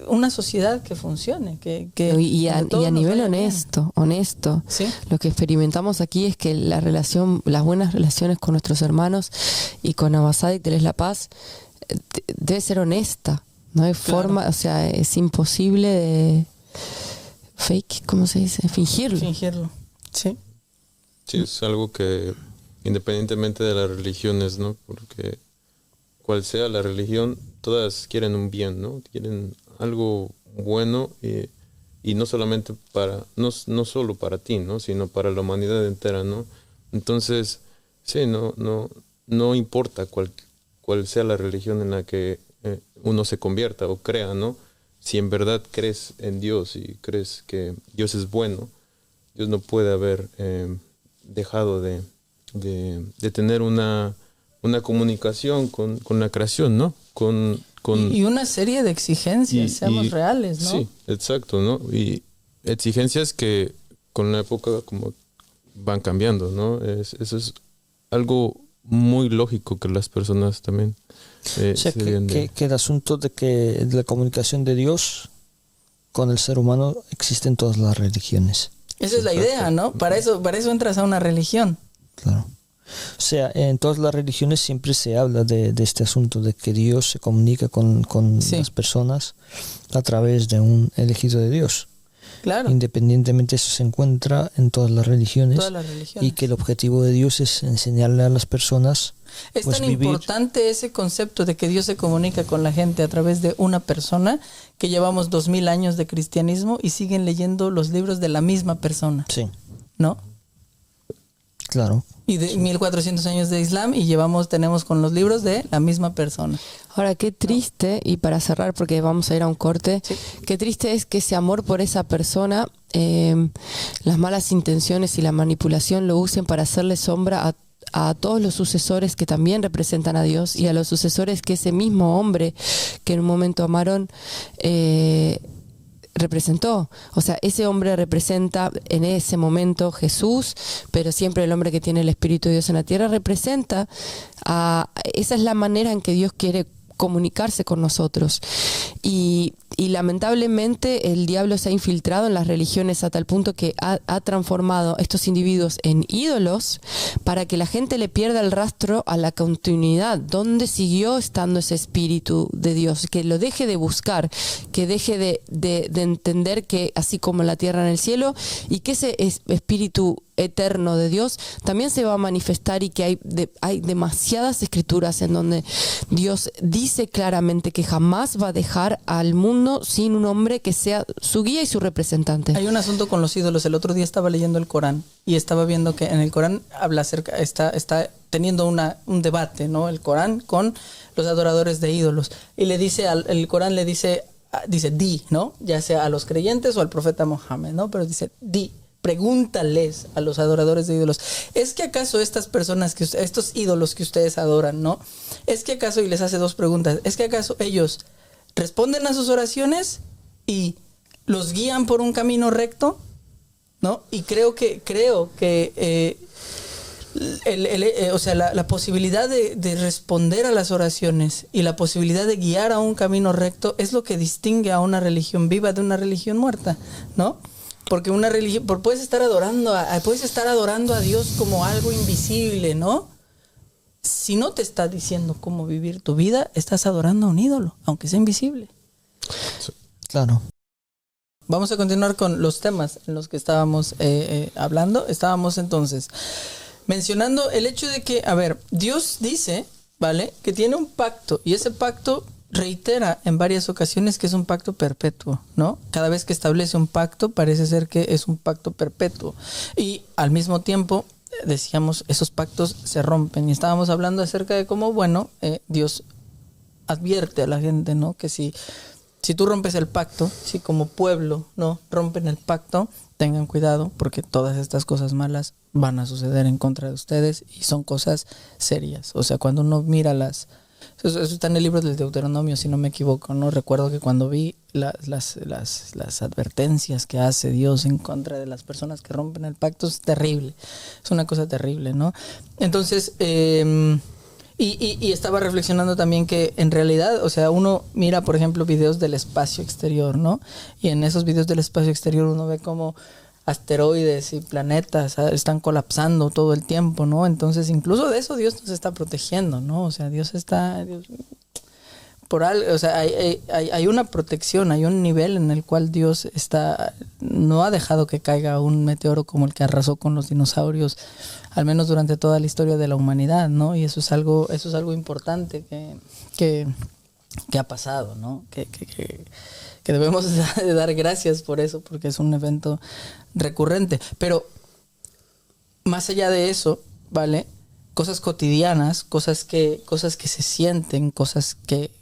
una sociedad que funcione. Y a todos nos nivel vaya bien. honesto, Sí. lo que experimentamos aquí es que las buenas relaciones con nuestros hermanos y con Abasadik de La Paz debe ser honesta. No hay forma, o sea, es imposible de fake, ¿cómo se dice? Fingirlo. Fingirlo. Sí. Sí, es algo que independientemente de las religiones, ¿no? Porque cual sea la religión, todas quieren un bien, ¿no? Quieren algo bueno y no solamente no solo para ti, ¿no? Sino para la humanidad entera, ¿no? Entonces, sí, no importa cuál sea la religión en la que uno se convierta o crea, ¿no? Si en verdad crees en Dios y crees que Dios es bueno, Dios no puede haber dejado de tener una comunicación con la creación, ¿no? Y una serie de exigencias, seamos reales, ¿no? Sí, exacto, ¿no? Y exigencias que con la época como van cambiando, ¿no? Eso es algo muy lógico que las personas también O sea, que el asunto de la comunicación de Dios con el ser humano existe en todas las religiones. Esa es la idea, ¿no? Para eso entras a una religión. Claro. O sea, en todas las religiones siempre se habla de este asunto, de que Dios se comunica con Sí. las personas a través de un elegido de Dios. Claro. Independientemente, eso se encuentra en todas las religiones. Todas las religiones. Y que el objetivo de Dios es enseñarle a las personas Es pues, tan vivir. importante ese concepto de que Dios se comunica con la gente a través de una persona, que llevamos 2000 años de cristianismo y siguen leyendo los libros de la misma persona, Sí, ¿no? claro. Y de 1400 años de Islam y tenemos con los libros de la misma persona. Ahora, qué triste, y para cerrar, porque vamos a ir a un corte, Sí. qué triste es que ese amor por esa persona, las malas intenciones y la manipulación lo usen para hacerle sombra a todos los sucesores que también representan a Dios y a los sucesores que ese mismo hombre que en un momento amaron representó. O sea, ese hombre representa en ese momento Jesús, pero siempre el hombre que tiene el Espíritu de Dios en la tierra representa esa es la manera en que Dios quiere comunicarse con nosotros. Y lamentablemente el diablo se ha infiltrado en las religiones a tal punto que ha transformado estos individuos en ídolos para que la gente le pierda el rastro a la continuidad. ¿Dónde siguió estando ese Espíritu de Dios? Que lo deje de buscar, que deje de entender que así como en la tierra en el cielo, y que ese Espíritu eterno de Dios también se va a manifestar, y que hay demasiadas escrituras en donde Dios dice claramente que jamás va a dejar al mundo sin un hombre que sea su guía y su representante. Hay un asunto con los ídolos. El otro día estaba leyendo el Corán y estaba viendo que en el Corán habla acerca, está teniendo un debate, ¿no? El Corán con los adoradores de ídolos. Y el Corán le dice, di, ¿no? Ya sea a los creyentes o al profeta Mohammed, ¿no? Pero dice, pregúntales a los adoradores de ídolos, ¿es que acaso estas personas, estos ídolos que ustedes adoran, ¿no? ¿Es que acaso, y les hace dos preguntas, ¿es que acaso ellos responden a sus oraciones y los guían por un camino recto? ¿No? Y creo que o sea, la posibilidad de responder a las oraciones y la posibilidad de guiar a un camino recto es lo que distingue a una religión viva de una religión muerta, ¿no? Porque una religión, puedes estar adorando a Dios como algo invisible, ¿no? Si no te está diciendo cómo vivir tu vida, estás adorando a un ídolo, aunque sea invisible. Claro. Vamos a continuar con los temas en los que estábamos hablando. Estábamos entonces mencionando el hecho de que, a ver, Dios dice, ¿vale?, que tiene un pacto, y ese pacto reitera en varias ocasiones que es un pacto perpetuo, ¿no? Cada vez que establece un pacto parece ser que es un pacto perpetuo, y al mismo tiempo decíamos, esos pactos se rompen, y estábamos hablando acerca de cómo, bueno, Dios advierte a la gente, ¿no?, que si si tú rompes el pacto, si como pueblo no rompen el pacto, tengan cuidado porque todas estas cosas malas van a suceder en contra de ustedes y son cosas serias. O sea, cuando uno mira eso está en el libro del Deuteronomio, si no me equivoco, ¿no? Recuerdo que cuando vi las advertencias que hace Dios en contra de las personas que rompen el pacto, es terrible. Es una cosa terrible, ¿no? Entonces, y estaba reflexionando también que en realidad, o sea, uno mira, por ejemplo, videos del espacio exterior, ¿no? Y en esos videos del espacio exterior uno ve como asteroides y planetas están colapsando todo el tiempo, ¿no? Entonces, incluso de eso Dios nos está protegiendo, ¿no? O sea, Dios por algo, o sea, hay una protección, hay un nivel en el cual Dios no ha dejado que caiga un meteoro como el que arrasó con los dinosaurios, al menos durante toda la historia de la humanidad, ¿no? Y eso es algo importante que ha pasado, ¿no? Que debemos de dar gracias por eso, porque es un evento recurrente. Pero más allá de eso, ¿vale? Cosas cotidianas, cosas que se sienten, cosas que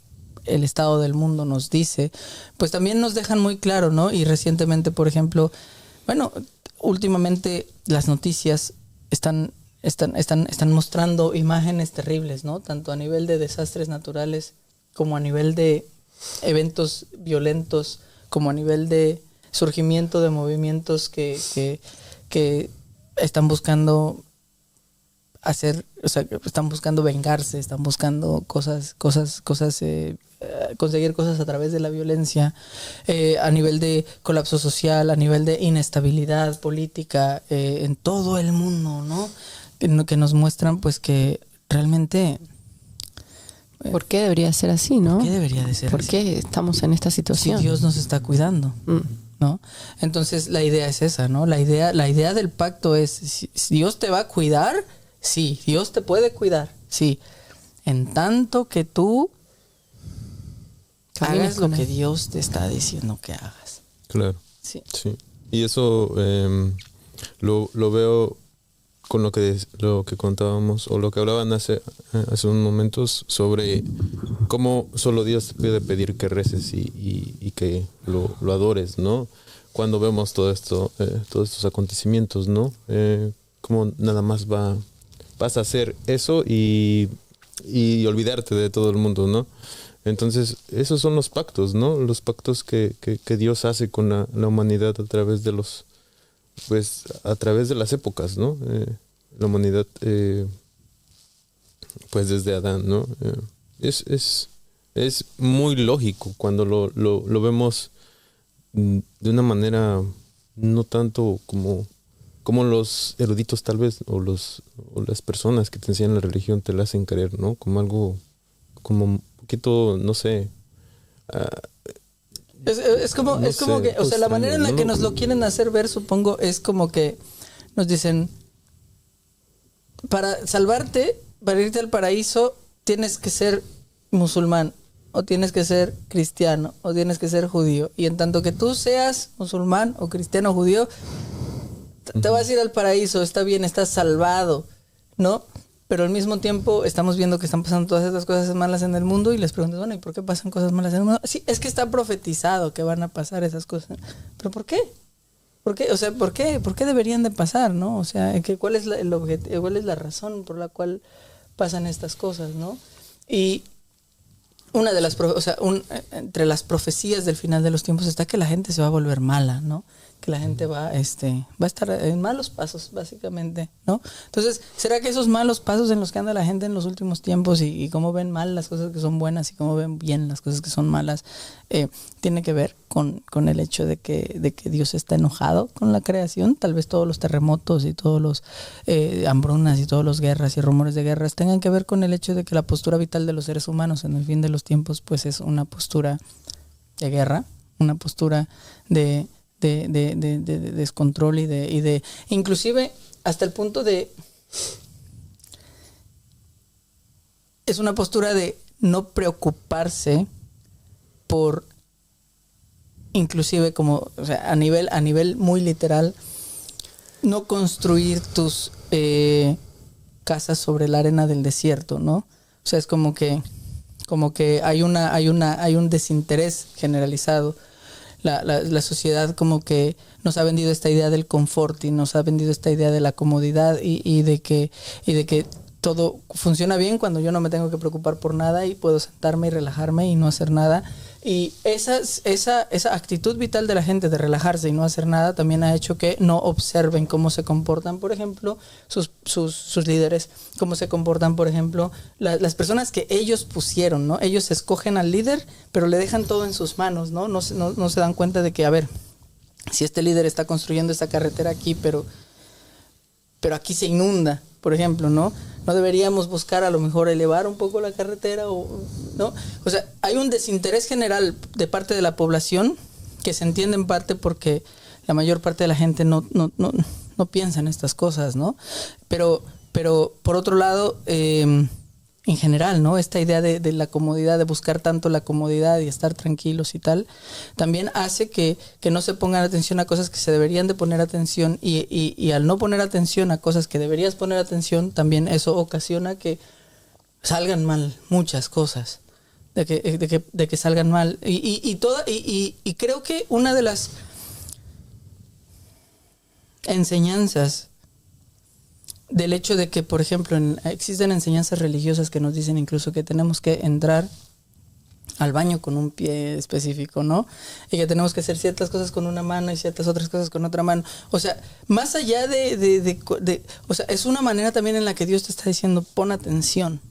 el estado del mundo nos dice, pues también nos dejan muy claro, ¿no? Y recientemente, por ejemplo, bueno, últimamente las noticias están mostrando imágenes terribles, ¿no? Tanto a nivel de desastres naturales como a nivel de eventos violentos, como a nivel de surgimiento de movimientos que están buscando están buscando vengarse, están buscando conseguir cosas a través de la violencia, a nivel de colapso social, a nivel de inestabilidad política en todo el mundo, ¿no? Que nos muestran pues que realmente ¿por qué debería ser así, no? ¿Por qué debería de ser ¿Por así? qué estamos en esta situación? Si Dios nos está cuidando, ¿no? Entonces la idea es esa, ¿no? La idea del pacto es, si Dios te va a cuidar, sí, Dios te puede cuidar, sí, en tanto que tú hagas lo que Dios te está diciendo que hagas. Claro. Sí. Sí. Y eso lo veo con lo que contábamos o lo que hablaban hace unos momentos sobre cómo solo Dios te puede pedir que reces y que lo adores, ¿no? Cuando vemos todo esto, todos estos acontecimientos, ¿no? Cómo nada más vas a hacer eso y olvidarte de todo el mundo, ¿no? Entonces, esos son los pactos, ¿no? Los pactos que Dios hace con la humanidad a través de a través de las épocas, ¿no? La humanidad, pues desde Adán, ¿no? Es muy lógico cuando lo vemos de una manera no tanto como los eruditos tal vez, o las personas que te enseñan la religión te la hacen creer, ¿no? Como algo, como un poquito, no sé... Es como que, o sea, la manera en la que nos lo quieren hacer ver, supongo, es como que nos dicen, para salvarte, para irte al paraíso, tienes que ser musulmán, o tienes que ser cristiano, o tienes que ser judío. Y en tanto que tú seas musulmán, o cristiano, o judío, te vas a ir al paraíso, está bien, estás salvado, ¿no? Pero al mismo tiempo estamos viendo que están pasando todas estas cosas malas en el mundo y les preguntas, bueno, ¿y por qué pasan cosas malas en el mundo? Sí, es que está profetizado que van a pasar esas cosas. ¿Pero por qué? ¿Por qué? O sea, ¿por qué? ¿Por qué deberían de pasar, no? O sea, ¿cuál es el objetivo? ¿Cuál es la razón por la cual pasan estas cosas, no? Y una de las, entre las profecías del final de los tiempos está que la gente se va a volver mala, ¿no? Que la gente va a estar en malos pasos, básicamente, ¿no? Entonces, ¿será que esos malos pasos en los que anda la gente en los últimos tiempos y cómo ven mal las cosas que son buenas y cómo ven bien las cosas que son malas, tiene que ver con el hecho de que Dios está enojado con la creación? Tal vez todos los terremotos y todos los hambrunas y todos los guerras y rumores de guerras tengan que ver con el hecho de que la postura vital de los seres humanos en el fin de los tiempos pues es una postura de guerra, una postura de descontrol y de inclusive hasta el punto de es una postura de no preocuparse por inclusive como, o sea, a nivel muy literal, no construir tus casas sobre la arena del desierto, ¿no? O sea, es como que como que hay un desinterés generalizado. La sociedad como que nos ha vendido esta idea del confort y nos ha vendido esta idea de la comodidad y de que todo funciona bien cuando yo no me tengo que preocupar por nada y puedo sentarme y relajarme y no hacer nada. Y esa actitud vital de la gente de relajarse y no hacer nada también ha hecho que no observen cómo se comportan, por ejemplo, sus líderes, cómo se comportan, por ejemplo, las personas que ellos pusieron, ¿no? Ellos escogen al líder, pero le dejan todo en sus manos, ¿no? No se dan cuenta de que, a ver, si este líder está construyendo esta carretera aquí, pero aquí se inunda, por ejemplo, ¿no? No deberíamos buscar a lo mejor elevar un poco la carretera, ¿no? O sea, hay un desinterés general de parte de la población que se entiende en parte porque la mayor parte de la gente no piensa en estas cosas, ¿no? Pero por otro lado, en general, ¿no? Esta idea de la comodidad, de buscar tanto la comodidad y estar tranquilos y tal, también hace que no se pongan atención a cosas que se deberían de poner atención y al no poner atención a cosas que deberías poner atención, también eso ocasiona que salgan mal muchas cosas, de que salgan mal. Y creo que una de las enseñanzas del hecho de que, por ejemplo, existen enseñanzas religiosas que nos dicen incluso que tenemos que entrar al baño con un pie específico, ¿no? Y que tenemos que hacer ciertas cosas con una mano y ciertas otras cosas con otra mano. O sea, más allá o sea, es una manera también en la que Dios te está diciendo, pon atención.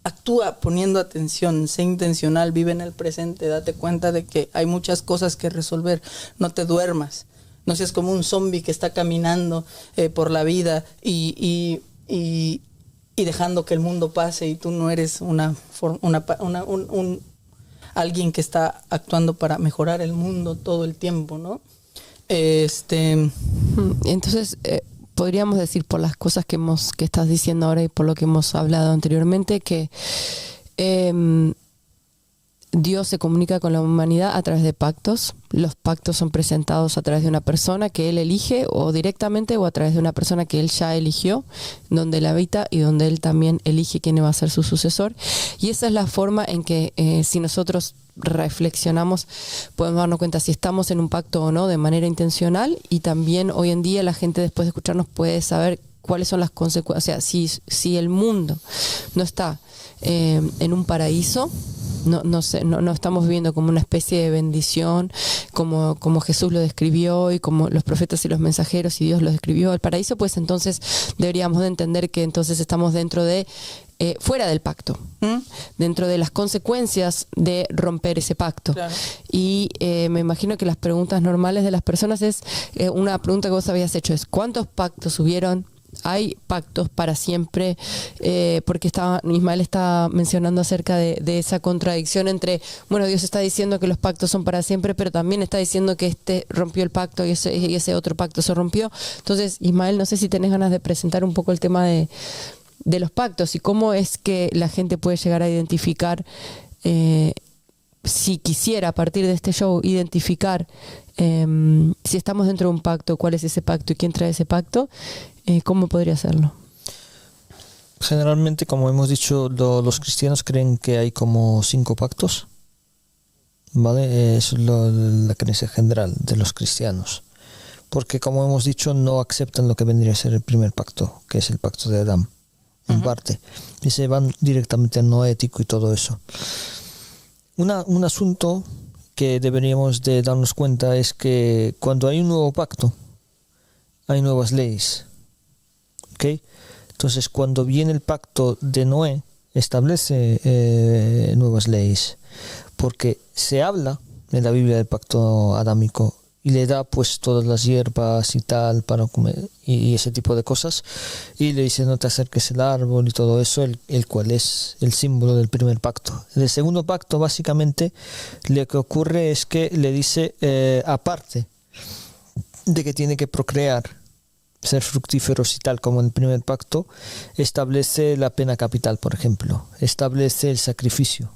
Actúa poniendo atención, sé intencional, vive en el presente, date cuenta de que hay muchas cosas que resolver, no te duermas. No seas como un zombie que está caminando por la vida y dejando que el mundo pase y tú no eres alguien que está actuando para mejorar el mundo todo el tiempo, ¿no? Entonces, podríamos decir por las cosas que estás diciendo ahora y por lo que hemos hablado anteriormente que Dios se comunica con la humanidad a través de pactos. Los pactos son presentados a través de una persona que Él elige o directamente o a través de una persona que Él ya eligió, donde Él habita y donde Él también elige quién va a ser su sucesor. Y esa es la forma en que si nosotros reflexionamos podemos darnos cuenta si estamos en un pacto o no de manera intencional, y también hoy en día la gente después de escucharnos puede saber cuáles son las consecuencias. O sea, si el mundo no está en un paraíso, no estamos viviendo como una especie de bendición, como Jesús lo describió y como los profetas y los mensajeros y Dios lo describió el paraíso, pues entonces deberíamos de entender que entonces estamos dentro de fuera del pacto, dentro de las consecuencias de romper ese pacto. Claro. Y me imagino que las preguntas normales de las personas es, una pregunta que vos habías hecho es, ¿cuántos pactos hubieron? Hay pactos para siempre, porque Ismael está mencionando acerca de esa contradicción entre, bueno, Dios está diciendo que los pactos son para siempre, pero también está diciendo que rompió el pacto y ese otro pacto se rompió. Entonces, Ismael, no sé si tenés ganas de presentar un poco el tema de los pactos y cómo es que la gente puede llegar a identificar, si quisiera a partir de este show identificar si estamos dentro de un pacto, cuál es ese pacto y quién trae ese pacto. ¿Cómo podría hacerlo? Generalmente, como hemos dicho, los cristianos creen que hay como 5 pactos, ¿vale? Es la creencia general de los cristianos, porque como hemos dicho no aceptan lo que vendría a ser el primer pacto, que es el pacto de Adán, en parte, y se van directamente a no ético y todo eso. Un asunto que deberíamos de darnos cuenta es que cuando hay un nuevo pacto hay nuevas leyes. ¿Okay? Entonces, cuando viene el pacto de Noé, establece nuevas leyes, porque se habla en la Biblia del pacto adámico y le da pues todas las hierbas y tal para comer y ese tipo de cosas, y le dice no te acerques al árbol y todo eso, el cual es el símbolo del primer pacto. En el segundo pacto, básicamente, lo que ocurre es que le dice, aparte de que tiene que procrear, ser fructíferos y tal como en el primer pacto, establece la pena capital, por ejemplo, establece el sacrificio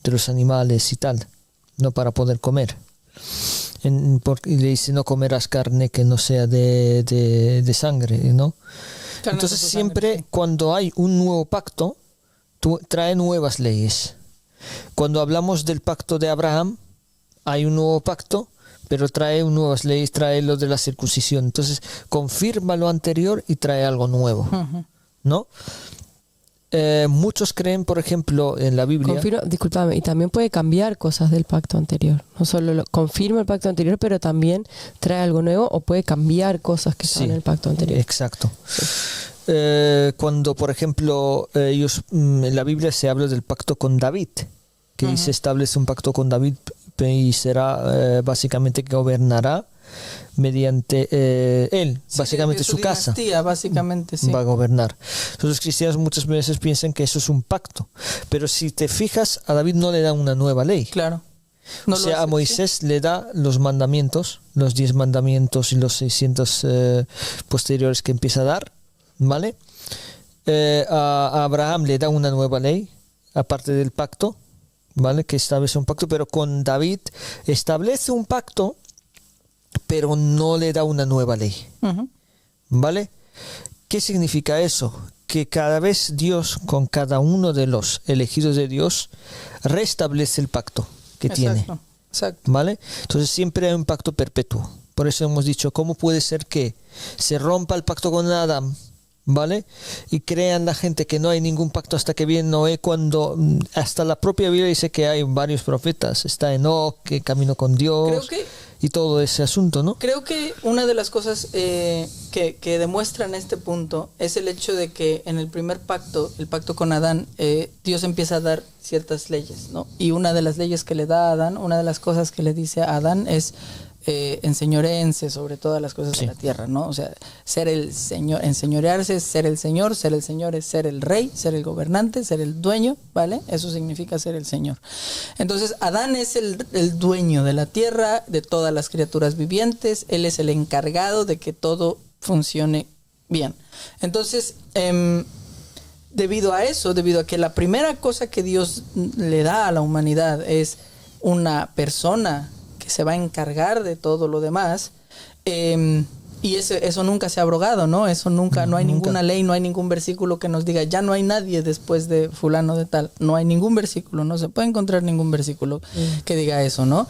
de los animales y tal, no para poder comer. Y le dice no comerás carne que no sea de sangre, ¿no? Entonces siempre cuando hay un nuevo pacto trae nuevas leyes. Cuando hablamos del pacto de Abraham, hay un nuevo pacto, pero trae nuevas leyes, trae lo de la circuncisión. Entonces, confirma lo anterior y trae algo nuevo, ¿no? Muchos creen, por ejemplo, en la Biblia... Discúlpame, y también puede cambiar cosas del pacto anterior. No solo confirma el pacto anterior, pero también trae algo nuevo o puede cambiar cosas que estaban en el pacto anterior. Exacto. Sí. Cuando, por ejemplo, en la Biblia se habla del pacto con David, que dice establece un pacto con David y será básicamente que gobernará mediante él, básicamente su casa básicamente, va a gobernar. Entonces los cristianos muchas veces piensan que eso es un pacto, pero si te fijas, a David no le da una nueva ley. Claro. No, o sea, a Moisés le da los mandamientos, los 10 mandamientos y los 600 posteriores que empieza a dar, ¿vale? A Abraham le da una nueva ley, aparte del pacto, ¿vale? Que establece un pacto, pero con David establece un pacto, pero no le da una nueva ley, ¿vale? ¿Qué significa eso? Que cada vez Dios, con cada uno de los elegidos de Dios, restablece el pacto que tiene. Exacto. ¿Vale? Entonces siempre hay un pacto perpetuo. Por eso hemos dicho, ¿cómo puede ser que se rompa el pacto con Adán? ¿Vale? Y crean la gente que no hay ningún pacto hasta que viene Noé, cuando hasta la propia Biblia dice que hay varios profetas. Está Enoc, que caminó con Dios, y todo ese asunto, ¿no? Creo que una de las cosas que demuestran este punto es el hecho de que en el primer pacto, el pacto con Adán, Dios empieza a dar ciertas leyes, ¿no? Y una de las leyes que le da a Adán, una de las cosas que le dice a Adán es enseñoréense sobre todas las cosas de la tierra, ¿no? O sea, ser el Señor, enseñorearse es ser el Señor es ser el rey, ser el gobernante, ser el dueño, ¿vale? Eso significa ser el Señor. Entonces, Adán es el dueño de la tierra, de todas las criaturas vivientes, él es el encargado de que todo funcione bien. Entonces, debido a eso, debido a que la primera cosa que Dios le da a la humanidad es una persona que se va a encargar de todo lo demás, y eso nunca se ha abrogado, ¿no? Eso nunca, no hay ninguna ley, no hay ningún versículo que nos diga, ya no hay nadie después de fulano de tal. No hay ningún versículo, no se puede encontrar ningún versículo que diga eso, ¿no?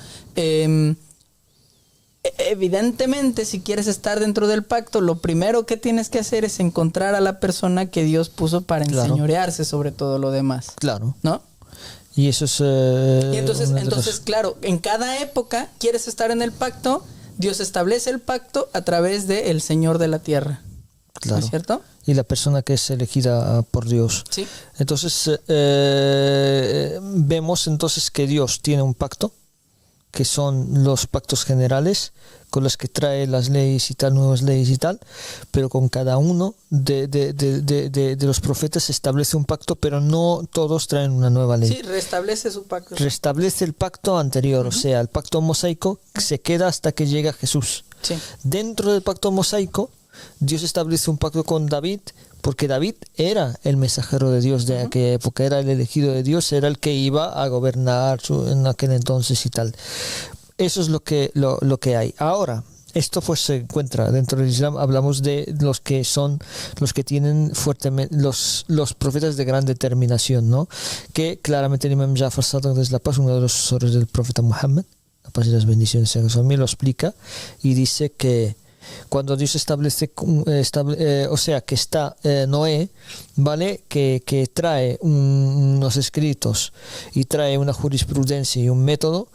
Evidentemente, si quieres estar dentro del pacto, lo primero que tienes que hacer es encontrar a la persona que Dios puso para enseñorearse sobre todo lo demás. Claro. ¿No? Y eso es... y entonces, claro, en cada época quieres estar en el pacto, Dios establece el pacto a través del Señor de la tierra. Claro. ¿No es cierto? Y la persona que es elegida por Dios. Sí. Entonces, vemos entonces que Dios tiene un pacto, que son los pactos generales, con los que trae las leyes y tal, nuevas leyes y tal, pero con cada uno de los profetas se establece un pacto, pero no todos traen una nueva ley. Sí, restablece su pacto. Restablece el pacto anterior, o sea, el pacto mosaico se queda hasta que llega Jesús. Sí. Dentro del pacto mosaico, Dios establece un pacto con David, porque David era el mensajero de Dios de aquella época, era el elegido de Dios, era el que iba a gobernar en aquel entonces y tal. Eso es lo que hay. Ahora, esto pues se encuentra dentro del Islam. Hablamos de los que son los que tienen fuertemente los profetas de gran determinación, ¿no? Que claramente el Imam Jafar Sadiq desde la paz, uno de los sucesores del profeta Muhammad, la paz y las bendiciones sean sobre él, lo explica y dice que cuando Dios establece, o sea, que está Noé, ¿vale? Que trae unos escritos y trae una jurisprudencia y un método,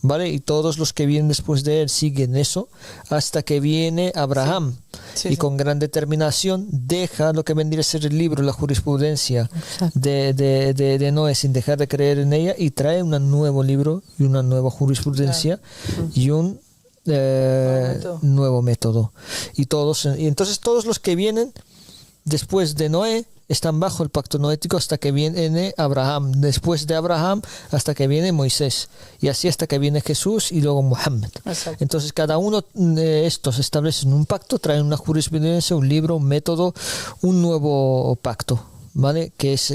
¿vale? Y todos los que vienen después de él siguen eso hasta que viene Abraham. Y con gran determinación deja lo que vendría a ser el libro, la jurisprudencia de Noé, sin dejar de creer en ella, y trae un nuevo libro y una nueva jurisprudencia y un nuevo método. Y entonces todos los que vienen después de Noé están bajo el pacto noético hasta que viene Abraham, después de Abraham hasta que viene Moisés, y así hasta que viene Jesús y luego Muhammad. Exacto. Entonces cada uno de estos establecen un pacto, traen una jurisprudencia, un libro, un método, un nuevo pacto, ¿vale? Que eso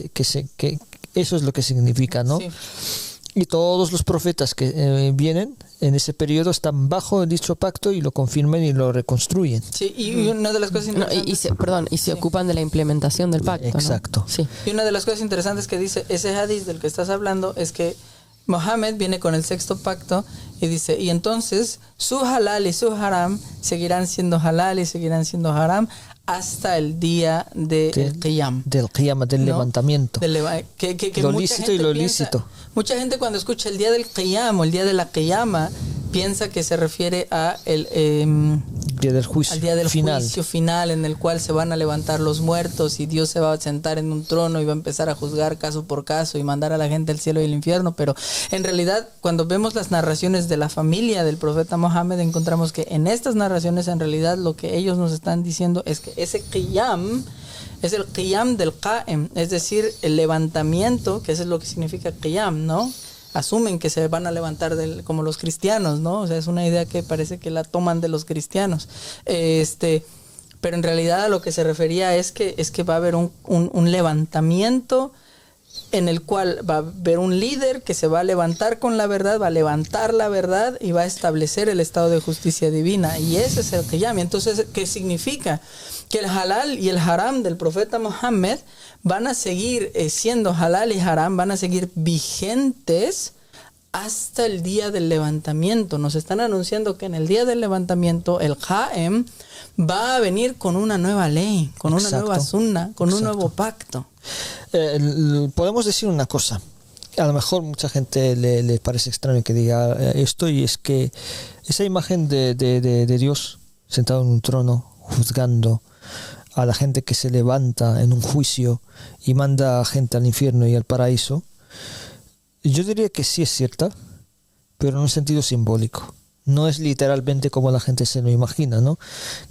es lo que significa, ¿no? Sí. Y todos los profetas que vienen en ese periodo están bajo dicho pacto y lo confirman y lo reconstruyen. Sí, y una de las cosas interesantes... y se ocupan de la implementación del pacto. Exacto. ¿no? Sí. Y una de las cosas interesantes que dice ese hadith del que estás hablando es que Mohammed viene con el sexto pacto y dice, y entonces su halal y su haram seguirán siendo halal y seguirán siendo haram hasta el día del Qiyam. Del Qiyam, del levantamiento. Que lo mucha lícito gente y lo piensa, ilícito. Mucha gente cuando escucha el día del Qiyam o el día de la Qiyama piensa que se refiere a día del juicio, al día del final. juicio final en el cual se van a levantar los muertos y Dios se va a sentar en un trono y va a empezar a juzgar caso por caso y mandar a la gente al cielo y al infierno. Pero en realidad cuando vemos las narraciones de la familia del profeta Mohammed encontramos que en estas narraciones en realidad lo que ellos nos están diciendo es que ese Qiyam es el Qiyam del Qa'im, es decir, el levantamiento, que eso es lo que significa Qiyam, ¿no? Asumen que se van a levantar como los cristianos, ¿no? O sea, es una idea que parece que la toman de los cristianos. Pero en realidad a lo que se refería es que va a haber un levantamiento en el cual va a haber un líder que se va a levantar con la verdad, va a levantar la verdad y va a establecer el estado de justicia divina. Y ese es el Qiyam. Entonces, ¿qué significa? Que el halal y el haram del profeta Mohammed van a seguir siendo halal y haram, van a seguir vigentes hasta el día del levantamiento. Nos están anunciando que en el día del levantamiento el Qa'im va a venir con una nueva ley, con una nueva sunna, con un nuevo pacto. Podemos decir una cosa. A lo mejor mucha gente le parece extraño que diga esto, y es que esa imagen de Dios sentado en un trono juzgando a la gente que se levanta en un juicio y manda a gente al infierno y al paraíso, yo diría que sí es cierta, pero en un sentido simbólico. No es literalmente como la gente se lo imagina, ¿no?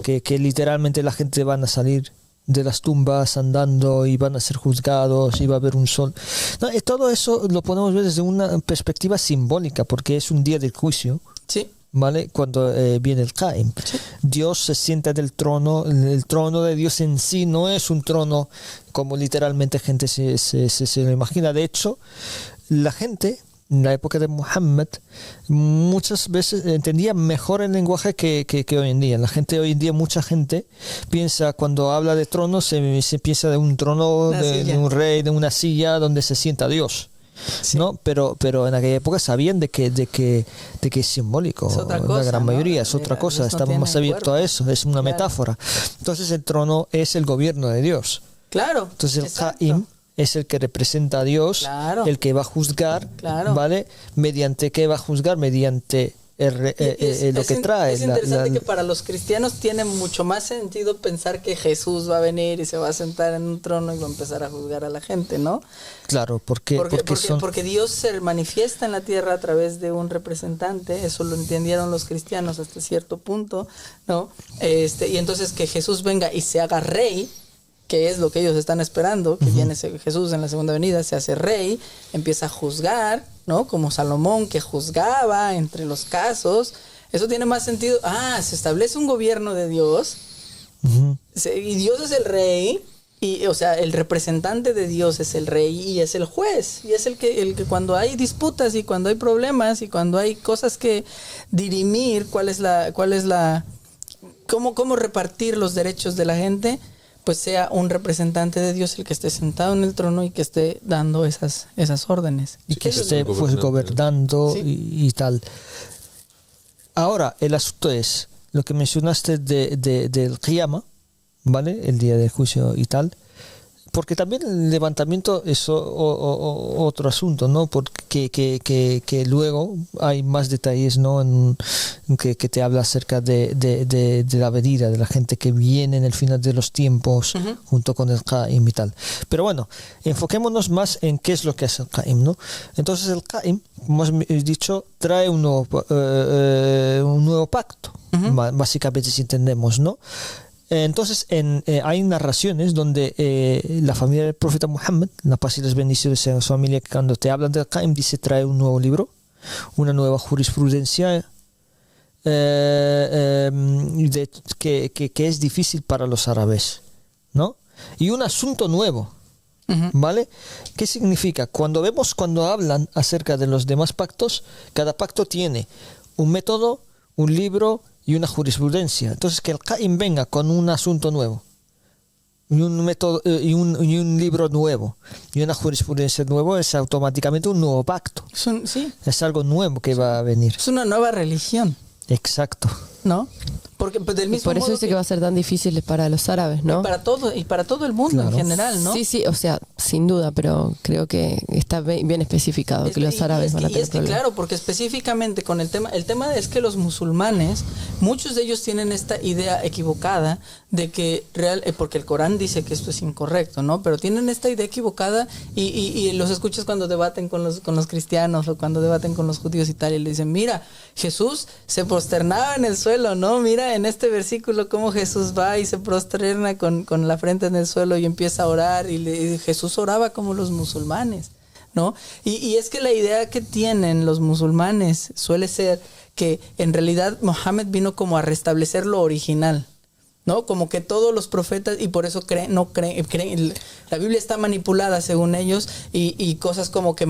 Que literalmente la gente van a salir de las tumbas andando y van a ser juzgados y va a haber un sol. No, todo eso lo podemos ver desde una perspectiva simbólica, porque es un día del juicio. Sí. ¿Vale? Cuando viene el Qa'im. Sí. Dios se sienta del trono. El trono de Dios en sí no es un trono como literalmente gente se lo imagina. De hecho, la gente en la época de Muhammad muchas veces entendía mejor el lenguaje que hoy en día. La gente hoy en día, mucha gente piensa, cuando habla de trono, se piensa de un trono, de un rey, de una silla donde se sienta Dios. Sí. ¿No? Pero en aquella época sabían de que es simbólico. Es otra cosa, la gran mayoría, ¿no? Es otra cosa. Dios estamos más abiertos a eso. Es una metáfora. Entonces el trono es el gobierno de Dios. Claro. Entonces el Qa'im es el que representa a Dios, claro, el que va a juzgar, claro, ¿vale? ¿Mediante qué va a juzgar? Mediante lo que trae. Es interesante que para los cristianos tiene mucho más sentido pensar que Jesús va a venir y se va a sentar en un trono y va a empezar a juzgar a la gente, ¿no? Claro, porque Dios se manifiesta en la tierra a través de un representante. Eso lo entendieron los cristianos hasta cierto punto, ¿no? Y entonces que Jesús venga y se haga rey, que es lo que ellos están esperando, que viene Jesús en la segunda venida, se hace rey, empieza a juzgar, ¿no? Como Salomón, que juzgaba entre los casos. Eso tiene más sentido. Se establece un gobierno de Dios, y Dios es el rey, y, o sea, el representante de Dios es el rey y es el juez, y es el que cuando hay disputas y cuando hay problemas y cuando hay cosas que dirimir, cómo repartir los derechos de la gente, pues sea un representante de Dios el que esté sentado en el trono y que esté dando esas órdenes. Y que esté pues gobernando, ¿sí? y tal. Ahora, el asunto es, lo que mencionaste del Qiyama, ¿vale? El día del juicio y tal. Porque también el levantamiento es otro asunto, ¿no? Porque que luego hay más detalles, ¿no? Que te habla acerca de la venida de la gente que viene en el final de los tiempos, junto con el Qa'im y tal. Pero bueno, enfoquémonos más en qué es lo que es el Qa'im, ¿no? Entonces el Qa'im, como hemos dicho, trae un nuevo pacto, básicamente, si entendemos, ¿no? Entonces hay narraciones donde la familia del profeta Muhammad, la paz y las bendiciones sean su familia, que cuando te hablan del Qa'im dice trae un nuevo libro, una nueva jurisprudencia, que es difícil para los árabes, ¿no? Y un asunto nuevo, ¿vale? ¿Qué significa? Cuando hablan acerca de los demás pactos, cada pacto tiene un método, un libro y una jurisprudencia. Entonces, que el Qaim venga con un asunto nuevo, y un método y un libro nuevo y una jurisprudencia nuevo, es automáticamente un nuevo pacto. Sí, Es algo nuevo que va a venir. es una nueva religión, Exacto. ¿no? Porque pues, del Y mismo por eso modo dice que va a ser tan difícil para los árabes, ¿no? y para todo el mundo Claro. en general, ¿no? Sí, sí, o sea, sin duda, pero creo que está bien especificado que los árabes van a tener problemas. Claro, porque específicamente con el tema es que los musulmanes, muchos de ellos tienen esta idea equivocada de que porque el Corán dice que esto es incorrecto, ¿no? Pero tienen esta idea equivocada y los escuchas cuando debaten con los cristianos o cuando debaten con los judíos y tal, y le dicen, mira, Jesús se prosternaba en el suelo, ¿no? Mira en este versículo cómo Jesús va y se prosterna con la frente en el suelo y empieza a orar, y Jesús oraba como los musulmanes, ¿no? Y es que la idea que tienen los musulmanes suele ser que en realidad Mohammed vino como a restablecer lo original, ¿no? Como que todos los profetas, y por eso creen, la Biblia está manipulada según ellos, y cosas como que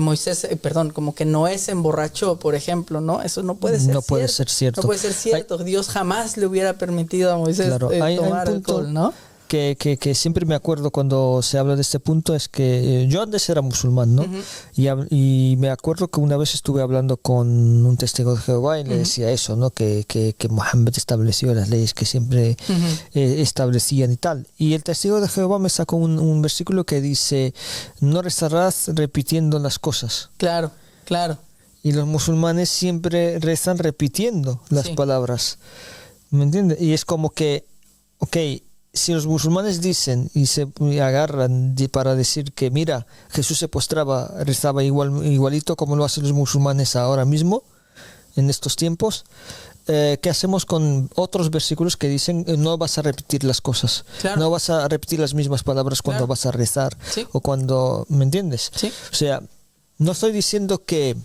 como que Noé se emborrachó, por ejemplo, ¿no? Eso no puede ser No cierto. puede ser cierto. No puede ser cierto. Dios jamás le hubiera permitido a Moisés Hay un tomar punto alcohol, ¿no? que siempre me acuerdo cuando se habla de este punto, es que yo antes era musulmán, ¿no? Uh-huh. Y me acuerdo que una vez estuve hablando con un testigo de Jehová y le decía eso, ¿no? Que Mohammed estableció las leyes que siempre establecían y tal. Y el testigo de Jehová me sacó un versículo que dice, no rezarás repitiendo las cosas. Claro, claro. Y los musulmanes siempre rezan repitiendo las palabras. ¿Me entiendes? Y es como que, ok, si los musulmanes dicen y se agarran para decir que mira, Jesús se postraba, rezaba igualito como lo hacen los musulmanes ahora mismo, en estos tiempos, ¿qué hacemos con otros versículos que dicen no vas a repetir las cosas? Claro. No vas a repetir las mismas palabras cuando vas a rezar, Sí. o cuando, ¿me entiendes? Sí. O sea, no estoy diciendo que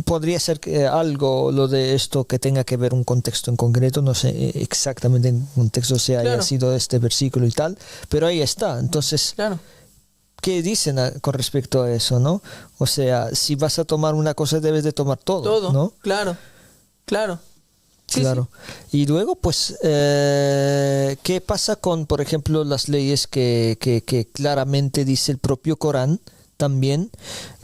podría ser que algo lo de esto que tenga que ver un contexto en concreto, no sé exactamente en qué contexto se haya sido este versículo y tal, pero ahí está. Entonces, Claro. ¿qué dicen con respecto a eso, no? O sea, si vas a tomar una cosa debes de tomar todo, ¿no? Claro, claro. Sí, Claro. Y luego, pues, ¿qué pasa con, por ejemplo, las leyes que claramente dice el propio Corán también,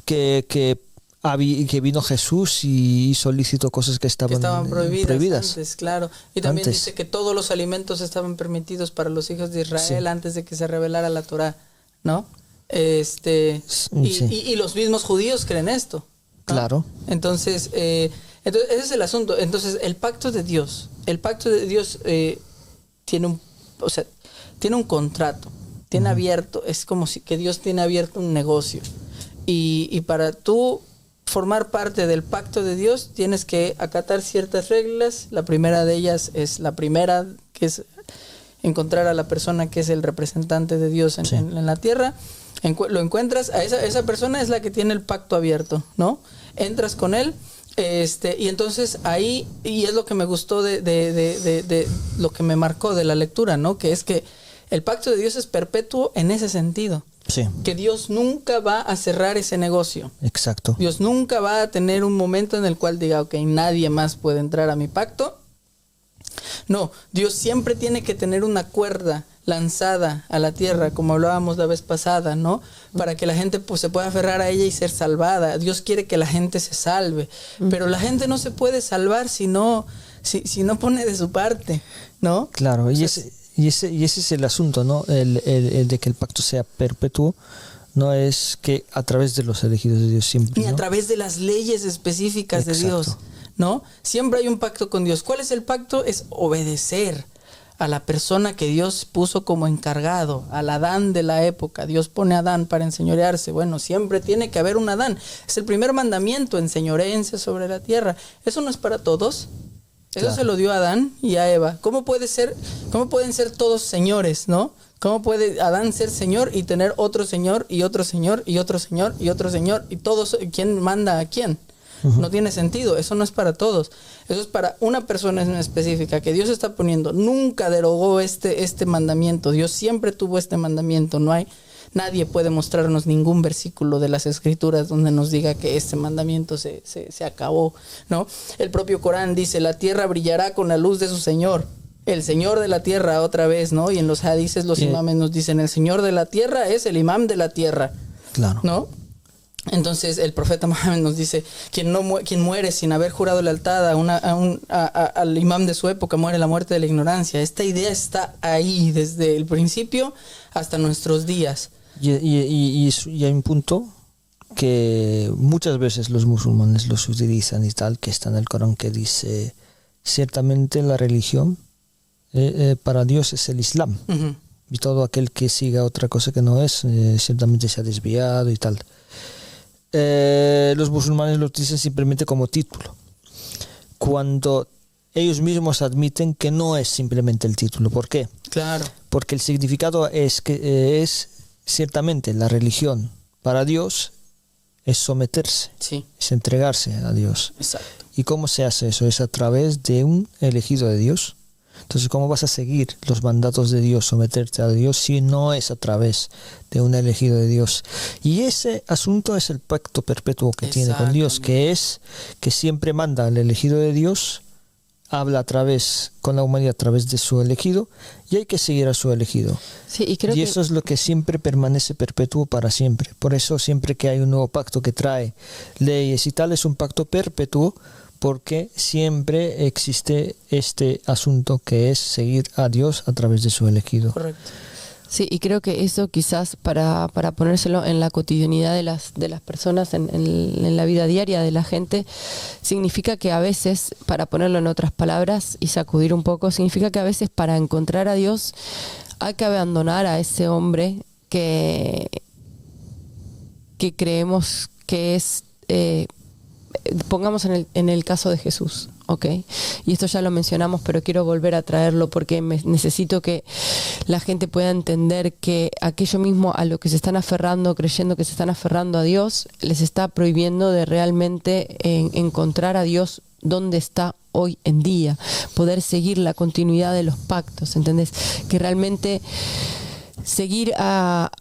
que vino Jesús y hizo lícito cosas que estaban prohibidas antes, claro. Y también antes. dice que todos los alimentos estaban permitidos para los hijos de Israel antes de que se revelara la Torá, ¿no? Y los mismos judíos creen esto, ¿no? Claro. Entonces, ese es el asunto. Entonces, el pacto de Dios tiene un contrato, tiene abierto, es como si que Dios tiene abierto un negocio. Y para tú formar parte del pacto de Dios tienes que acatar ciertas reglas. La primera de ellas es que es encontrar a la persona que es el representante de Dios en la tierra. Lo encuentras, a esa persona es la que tiene el pacto abierto, ¿no? Entras con él, y entonces ahí, y es lo que me gustó de lo que me marcó de la lectura, ¿no? Que es que el pacto de Dios es perpetuo en ese sentido. Sí. Que Dios nunca va a cerrar ese negocio. Exacto. Dios nunca va a tener un momento en el cual diga, ok, nadie más puede entrar a mi pacto. No, Dios siempre tiene que tener una cuerda lanzada a la tierra, como hablábamos la vez pasada, ¿no? Para que la gente pues se pueda aferrar a ella y ser salvada. Dios quiere que la gente se salve, pero la gente no se puede salvar si no pone de su parte, ¿no? Claro, y ese es el asunto, ¿no? El de que el pacto sea perpetuo no es que a través de los elegidos de Dios siempre, ni a través de las leyes específicas de Dios, ¿no? Siempre hay un pacto con Dios. ¿Cuál es el pacto? Es obedecer a la persona que Dios puso como encargado, al Adán de la época. Dios pone a Adán para enseñorearse. Bueno, siempre tiene que haber un Adán. Es el primer mandamiento, enseñoréense sobre la tierra. Eso no es para todos. Eso se lo dio a Adán y a Eva. ¿Cómo pueden ser todos señores, no? ¿Cómo puede Adán ser señor y tener otro señor y otro señor y otro señor y otro señor y todos? ¿Quién manda a quién? No tiene sentido. Eso no es para todos. Eso es para una persona en específica que Dios está poniendo. Nunca derogó este mandamiento. Dios siempre tuvo este mandamiento. No hay Nadie puede mostrarnos ningún versículo de las Escrituras donde nos diga que este mandamiento se acabó, ¿no? El propio Corán dice, la tierra brillará con la luz de su Señor. El Señor de la tierra otra vez, ¿no? Y en los hadices los imames nos dicen, el Señor de la tierra es el imam de la tierra. Claro. ¿No? Entonces el profeta Mohammed nos dice, quien muere sin haber jurado lealtad al imam de su época muere la muerte de la ignorancia. Esta idea está ahí desde el principio hasta nuestros días. Y hay un punto que muchas veces los musulmanes los utilizan y tal, que está en el Corán, que dice, ciertamente la religión para Dios es el Islam. Uh-huh. Y todo aquel que siga otra cosa que no es, ciertamente se ha desviado y tal. Los musulmanes lo utilizan simplemente como título, cuando ellos mismos admiten que no es simplemente el título. ¿Por qué? Claro. Porque el significado es que es ciertamente la religión para Dios es someterse, Sí. es entregarse a Dios. Exacto. ¿Y cómo se hace eso? Es a través de un elegido de Dios. Entonces, ¿cómo vas a seguir los mandatos de Dios, someterte a Dios, si no es a través de un elegido de Dios? Y ese asunto es el pacto perpetuo que tiene con Dios, que es que siempre manda al elegido de Dios, habla con la humanidad a través de su elegido, y hay que seguir a su elegido. Sí, y eso es lo que siempre permanece perpetuo para siempre. Por eso siempre que hay un nuevo pacto que trae leyes y tal, es un pacto perpetuo, porque siempre existe este asunto que es seguir a Dios a través de su elegido. Correcto. Sí, y creo que eso quizás para ponérselo en la cotidianidad de las personas, en la vida diaria de la gente, significa que a veces, para ponerlo en otras palabras y sacudir un poco, significa que a veces para encontrar a Dios hay que abandonar a ese hombre que creemos que es... pongamos en el caso de Jesús, ¿ok? Y esto ya lo mencionamos, pero quiero volver a traerlo porque necesito que la gente pueda entender que aquello mismo a lo que se están aferrando, creyendo que se están aferrando a Dios, les está prohibiendo de realmente encontrar a Dios donde está hoy en día, poder seguir la continuidad de los pactos, ¿entendés? Que realmente seguir a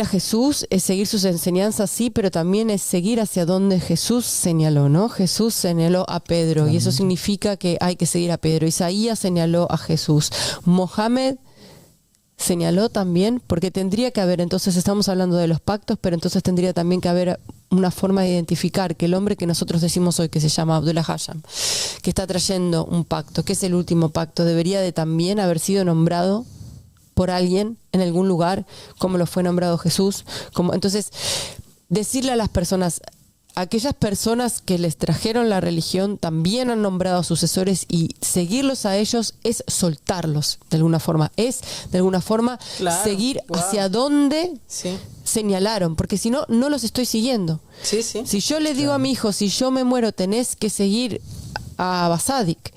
Jesús es seguir sus enseñanzas, sí, pero también es seguir hacia donde Jesús señaló, ¿no? Jesús señaló a Pedro, y eso significa que hay que seguir a Pedro. Isaías señaló a Jesús. Mohammed señaló también, porque tendría que haber, entonces estamos hablando de los pactos, pero entonces tendría también que haber una forma de identificar que el hombre que nosotros decimos hoy, que se llama Abdullah Hasham, que está trayendo un pacto, que es el último pacto, debería de también haber sido nombrado por alguien en algún lugar, como lo fue nombrado Jesús. Entonces, decirle a las personas, aquellas personas que les trajeron la religión también han nombrado a sucesores, y seguirlos a ellos es soltarlos de alguna forma, claro, seguir hacia donde señalaron, porque si no, no los estoy siguiendo. Sí. Si yo le digo a mi hijo, si yo me muero tenés que seguir a Basadik,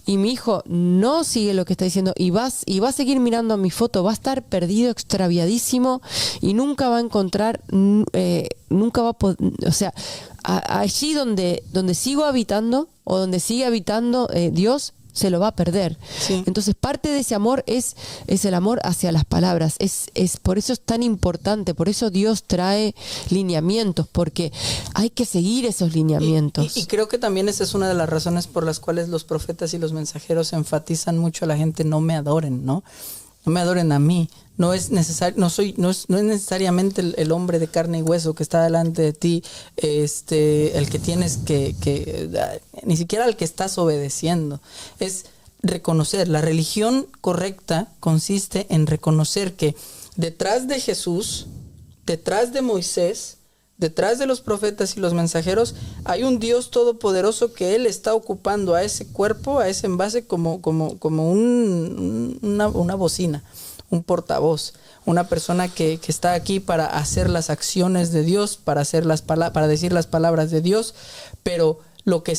y mi hijo no sigue lo que está diciendo y va a seguir mirando a mi foto, va a estar perdido, extraviadísimo, y nunca va a encontrar, nunca va a poder, o sea, allí donde sigo habitando, o donde sigue habitando Dios, se lo va a perder. Sí. Entonces parte de ese amor es el amor hacia las palabras. Es por eso es tan importante, por eso Dios trae lineamientos, porque hay que seguir esos lineamientos. Y creo que también esa es una de las razones por las cuales los profetas y los mensajeros enfatizan mucho a la gente: no me adoren, ¿no? No me adoren a mí. No es necesario, no es necesariamente el hombre de carne y hueso que está delante de ti, el que tienes que ni siquiera al que estás obedeciendo. Es reconocer. La religión correcta consiste en reconocer que detrás de Jesús, detrás de Moisés, detrás de los profetas y los mensajeros, hay un Dios todopoderoso que Él está ocupando a ese cuerpo, a ese envase como una bocina, un portavoz, una persona que está aquí para hacer las acciones de Dios, para decir las palabras de Dios. Pero lo que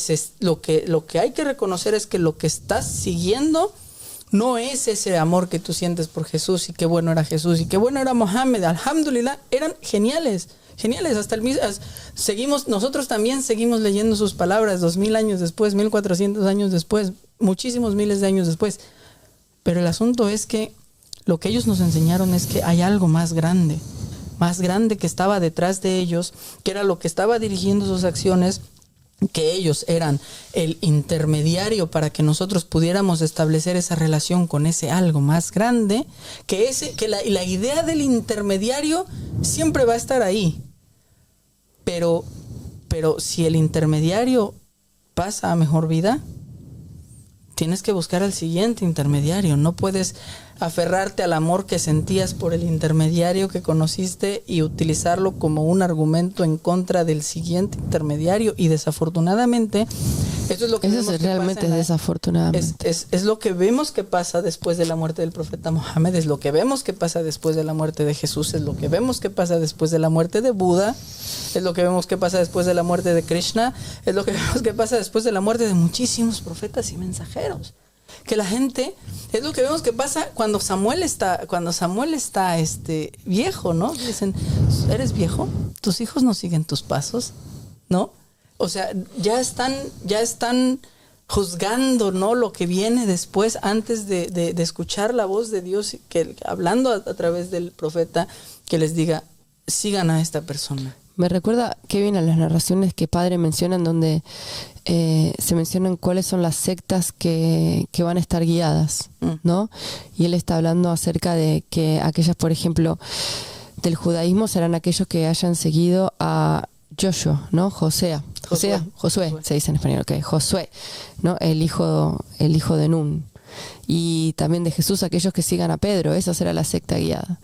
hay que reconocer es que lo que estás siguiendo no es ese amor que tú sientes por Jesús, y qué bueno era Jesús, y qué bueno era Mohammed, alhamdulillah, eran geniales. Nosotros también seguimos leyendo sus palabras 2000 años después, 1400 años después, muchísimos miles de años después. Pero el asunto es que lo que ellos nos enseñaron es que hay algo más grande, más grande que estaba detrás de ellos, que era lo que estaba dirigiendo sus acciones, que ellos eran el intermediario para que nosotros pudiéramos establecer esa relación con ese algo más grande, que la idea del intermediario siempre va a estar ahí. Pero si el intermediario pasa a mejor vida, tienes que buscar al siguiente intermediario. No puedes aferrarte al amor que sentías por el intermediario que conociste y utilizarlo como un argumento en contra del siguiente intermediario. Y desafortunadamente, eso es lo que Eso vemos es que realmente pasa desafortunadamente. es lo que vemos que pasa después de la muerte del profeta Mohammed, es lo que vemos que pasa después de la muerte de Jesús, es lo que vemos que pasa después de la muerte de Buda, es lo que vemos que pasa después de la muerte de Krishna, es lo que vemos que pasa después de la muerte de muchísimos profetas y mensajeros. Que la gente, es lo que vemos que pasa cuando Samuel está viejo, ¿no? Dicen, ¿eres viejo? ¿Tus hijos no siguen tus pasos? ¿No? O sea, ya están juzgando, ¿no?, lo que viene después, antes de escuchar la voz de Dios, que hablando a través del profeta, que les diga, sigan a esta persona. Me recuerda, Kevin, a las narraciones que Padre menciona, en donde se mencionan cuáles son las sectas que van a estar guiadas, ¿no? Y él está hablando acerca de que aquellas, por ejemplo, del judaísmo serán aquellos que hayan seguido a Joshua, ¿no? Josué, se dice en español, ok, Josué, ¿no? El hijo de Nun. Y también de Jesús, aquellos que sigan a Pedro, esa será la secta guiada.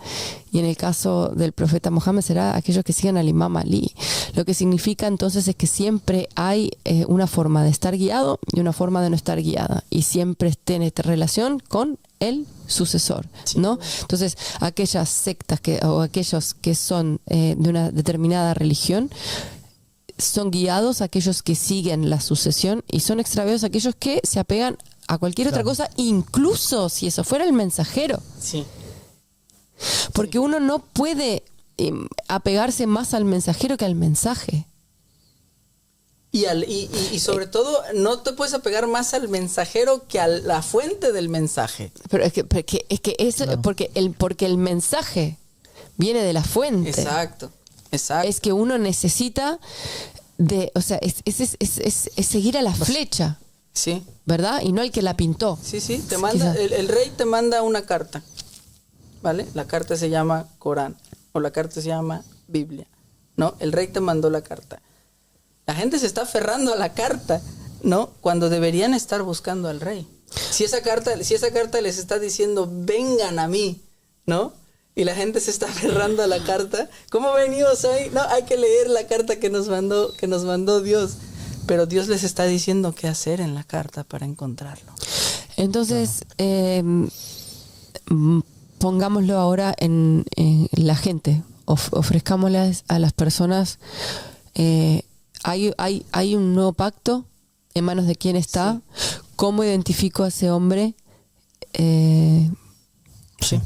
Y en el caso del profeta Mohammed será aquellos que sigan al Imam Ali. Lo que significa entonces es que siempre hay una forma de estar guiado y una forma de no estar guiada, y siempre tiene relación con el sucesor, ¿no? Entonces, aquellas sectas o aquellos que son de una determinada religión son guiados aquellos que siguen la sucesión, y son extraviados aquellos que se apegan a cualquier otra cosa, incluso si eso fuera el mensajero. Sí. Porque uno no puede apegarse más al mensajero que al mensaje. Y sobre todo, no te puedes apegar más al mensajero que a la fuente del mensaje. Pero es que eso, no. porque el mensaje viene de la fuente. Exacto. Es que uno necesita es seguir a la flecha. Sí. ¿Verdad? Y no el que la pintó. Sí, te manda, el rey te manda una carta, ¿vale? La carta se llama Corán, o la carta se llama Biblia, ¿no? El rey te mandó la carta. La gente se está aferrando a la carta, ¿no? Cuando deberían estar buscando al rey. Si esa carta les está diciendo, vengan a mí, ¿no? Y la gente se está aferrando a la carta, ¿cómo venimos hoy? No, hay que leer la carta que nos mandó Dios. Pero Dios les está diciendo qué hacer en la carta para encontrarlo. Entonces, pongámoslo ahora en la gente. Ofrezcámosles a las personas. Hay un nuevo pacto. ¿En manos de quién está? Sí. ¿Cómo identifico a ese hombre? Sí.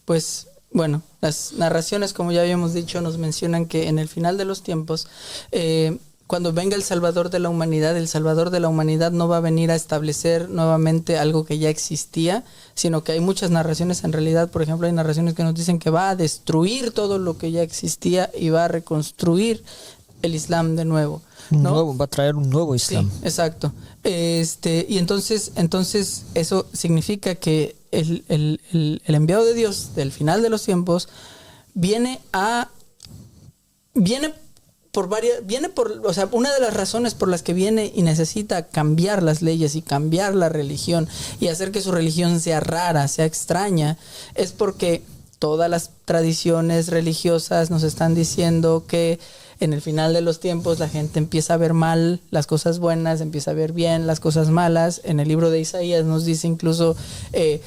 Pues, bueno, las narraciones, como ya habíamos dicho, nos mencionan que en el final de los tiempos, cuando venga el Salvador de la humanidad no va a venir a establecer nuevamente algo que ya existía, sino que hay muchas narraciones en realidad. Por ejemplo, hay narraciones que nos dicen que va a destruir todo lo que ya existía y va a reconstruir el Islam de nuevo, ¿no? Va a traer un nuevo Islam. Sí, exacto. Y entonces eso significa que el enviado de Dios del final de los tiempos viene una de las razones por las que viene y necesita cambiar las leyes y cambiar la religión y hacer que su religión sea rara, sea extraña, es porque todas las tradiciones religiosas nos están diciendo que en el final de los tiempos la gente empieza a ver mal las cosas buenas, empieza a ver bien las cosas malas. En el libro de Isaías nos dice incluso, se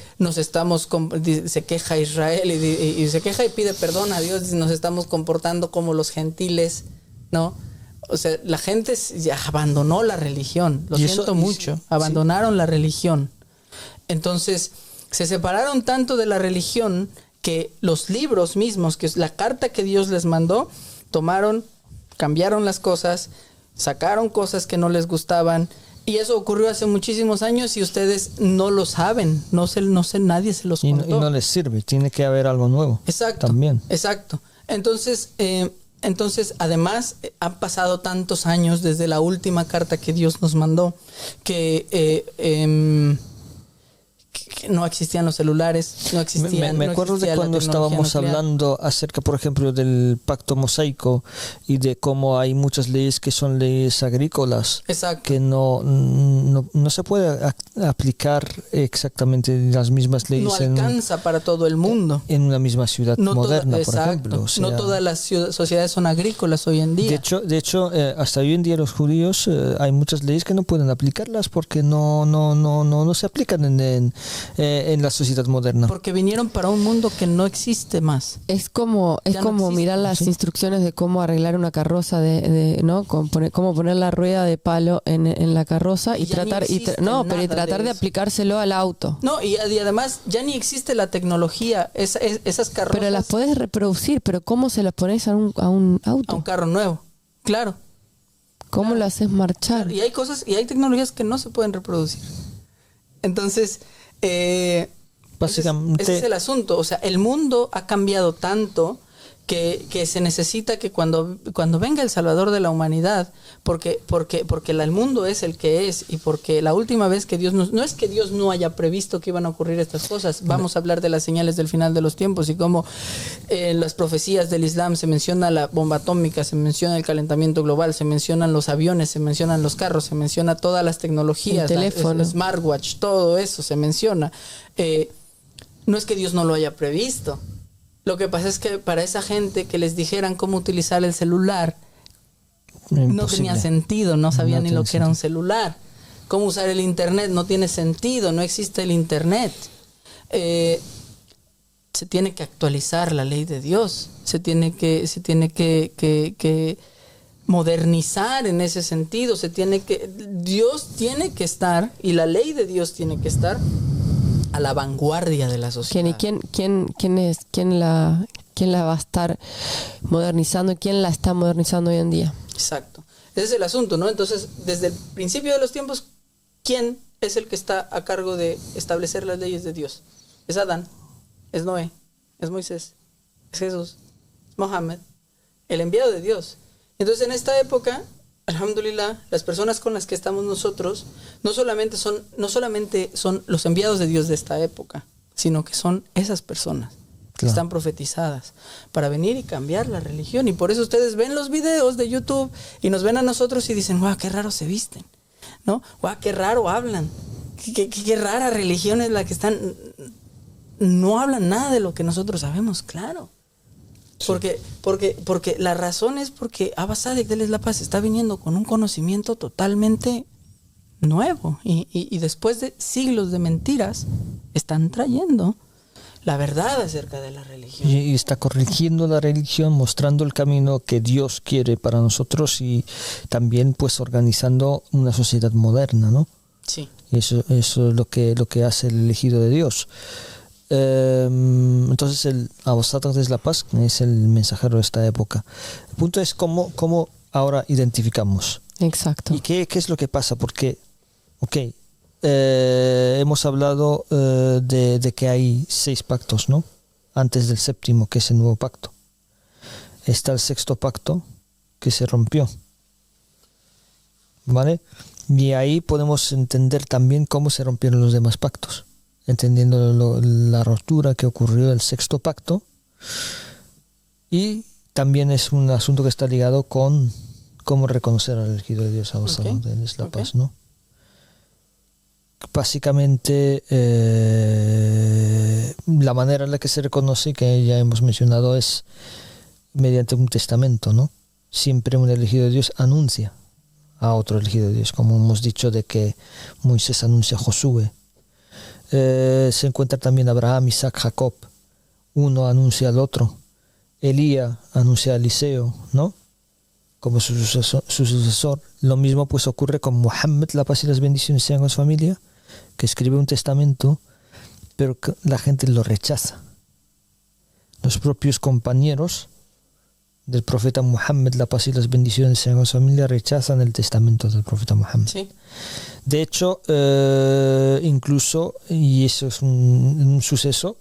queja Israel y se queja y pide perdón a Dios, nos estamos comportando como los gentiles, ¿no? O sea, la gente ya abandonó la religión, abandonaron la religión. Entonces, se separaron tanto de la religión que los libros mismos, que es la carta que Dios les mandó, cambiaron las cosas, sacaron cosas que no les gustaban, y eso ocurrió hace muchísimos años y ustedes no lo saben, nadie se los contó. Y no les sirve, tiene que haber algo nuevo. Exacto. También. Exacto. Entonces, además, han pasado tantos años desde la última carta que Dios nos mandó que no existían los celulares, no existían. Me acuerdo de cuando estábamos hablando acerca, por ejemplo, del pacto mosaico y de cómo hay muchas leyes que son leyes agrícolas. Exacto. Que no se puede aplicar exactamente las mismas leyes. No alcanza para todo el mundo. En una misma ciudad moderna, exacto, por ejemplo. O sea, no todas las sociedades son agrícolas hoy en día. De hecho, hasta hoy en día los judíos hay muchas leyes que no pueden aplicarlas porque no se aplican en la sociedad moderna. Porque vinieron para un mundo que no existe más. Es como mirar las instrucciones de cómo arreglar una carroza, ¿no? Cómo poner la rueda de palo en la carroza y tratar de aplicárselo al auto. No, y además ya ni existe la tecnología, esas carrozas. Pero las podés reproducir, pero ¿cómo se las pones a un auto? A un carro nuevo, claro. ¿Cómo lo haces marchar? Y hay tecnologías que no se pueden reproducir. Entonces, básicamente, ese es el asunto. O sea, el mundo ha cambiado tanto que se necesita que cuando venga el Salvador de la humanidad, porque el mundo es el que es, y porque la última vez que Dios no es que Dios no haya previsto que iban a ocurrir estas cosas. Vamos a hablar de las señales del final de los tiempos y cómo en las profecías del Islam se menciona la bomba atómica, se menciona el calentamiento global, se mencionan los aviones, se mencionan los carros, se menciona todas las tecnologías, el teléfono, smartwatch, todo eso se menciona. No es que Dios no lo haya previsto. Lo que pasa es que para esa gente que les dijeran cómo utilizar el celular, no tenía sentido, no sabían ni lo que era un celular. Cómo usar el internet no tiene sentido, no existe el internet. Se tiene que actualizar la ley de Dios, se tiene que modernizar en ese sentido, Dios tiene que estar, y la ley de Dios tiene que estar a la vanguardia de la sociedad. ¿Quién la va a estar modernizando? ¿Quién la está modernizando hoy en día? Exacto. Ese es el asunto, ¿no? Entonces, desde el principio de los tiempos, ¿quién es el que está a cargo de establecer las leyes de Dios? Es Adán, es Noé, es Moisés, es Jesús, es Mohammed, el enviado de Dios. Entonces, en esta época, alhamdulillah, las personas con las que estamos nosotros no solamente son los enviados de Dios de esta época, sino que son esas personas que están profetizadas para venir y cambiar la religión. Y por eso ustedes ven los videos de YouTube y nos ven a nosotros y dicen, guau, qué raro se visten, ¿no? Guau, qué raro hablan, qué rara religión es la que están. No hablan nada de lo que nosotros sabemos, claro. Porque la razón es porque Abba Sadek, déles la paz, está viniendo con un conocimiento totalmente nuevo y después de siglos de mentiras están trayendo la verdad acerca de la religión. Y está corrigiendo la religión, mostrando el camino que Dios quiere para nosotros y también pues organizando una sociedad moderna, ¿no? Sí. Y eso es lo que hace el elegido de Dios. Entonces el Abba Sadek de la Paz es el mensajero de esta época. El punto es cómo ahora identificamos. Exacto. ¿Y qué es lo que pasa? Porque, hemos hablado de que hay 6 pactos, ¿no? Antes del 7º, que es el nuevo pacto. Está el 6º pacto, que se rompió. ¿Vale? Y ahí podemos entender también cómo se rompieron los demás pactos. Entendiendo la rotura que ocurrió el 6º pacto, y también es un asunto que está ligado con cómo reconocer al elegido de Dios, Abba Sadek de la Paz, ¿no? Básicamente la manera en la que se reconoce, que ya hemos mencionado, es mediante un testamento, ¿no? Siempre un elegido de Dios anuncia a otro elegido de Dios, como hemos dicho de que Moisés anuncia a Josué. Se encuentra también Abraham, Isaac, Jacob. Uno anuncia al otro. Elías anuncia a Eliseo, ¿no? Como su sucesor. Lo mismo pues ocurre con Mohammed, la paz y las bendiciones sean con su familia, que escribe un testamento, pero que la gente lo rechaza. Los propios compañeros del profeta Mohammed, la paz y las bendiciones sean con su familia, rechazan el testamento del profeta Mohammed. Sí. De hecho, incluso, y eso es un suceso,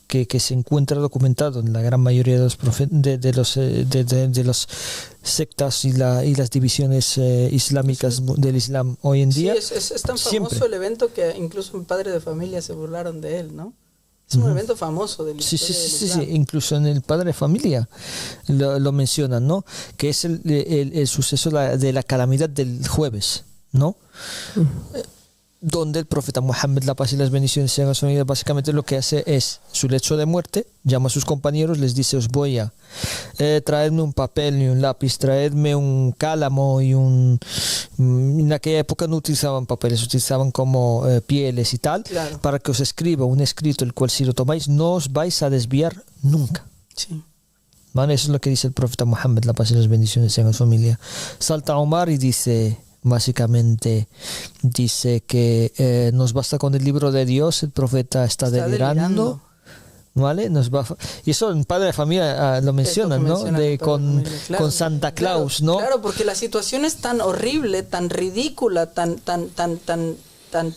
que se encuentra documentado en la gran mayoría de los de los sectas y las divisiones islámicas del Islam hoy en día. Sí, es tan famoso siempre. el evento que incluso un padre de familia se burlaron de él, ¿no? Es un evento famoso del Sí, incluso en el Padre de Familia lo mencionan, ¿no? Que es el suceso de la calamidad del jueves, ¿no? Donde el profeta Muhammad, la paz y las bendiciones sean sobre él, básicamente lo que hace es su lecho de muerte, llama a sus compañeros, les dice: os voy a traerme un papel y un lápiz, traerme un cálamo y en aquella época no utilizaban papeles, utilizaban como pieles y tal, claro, para que os escriba un escrito, el cual si lo tomáis no os vais a desviar nunca. Sí. ¿Vale? Eso es lo que dice el profeta Muhammad, la paz y las bendiciones sean a su familia. Salta Omar y dice... Básicamente dice que nos basta con el libro de Dios, el profeta está delirando. ¿Vale? Y eso en Padre de Familia lo mencionan, ¿no? Con Santa Claus, claro, ¿no? Claro, porque la situación es tan horrible, tan ridícula, tan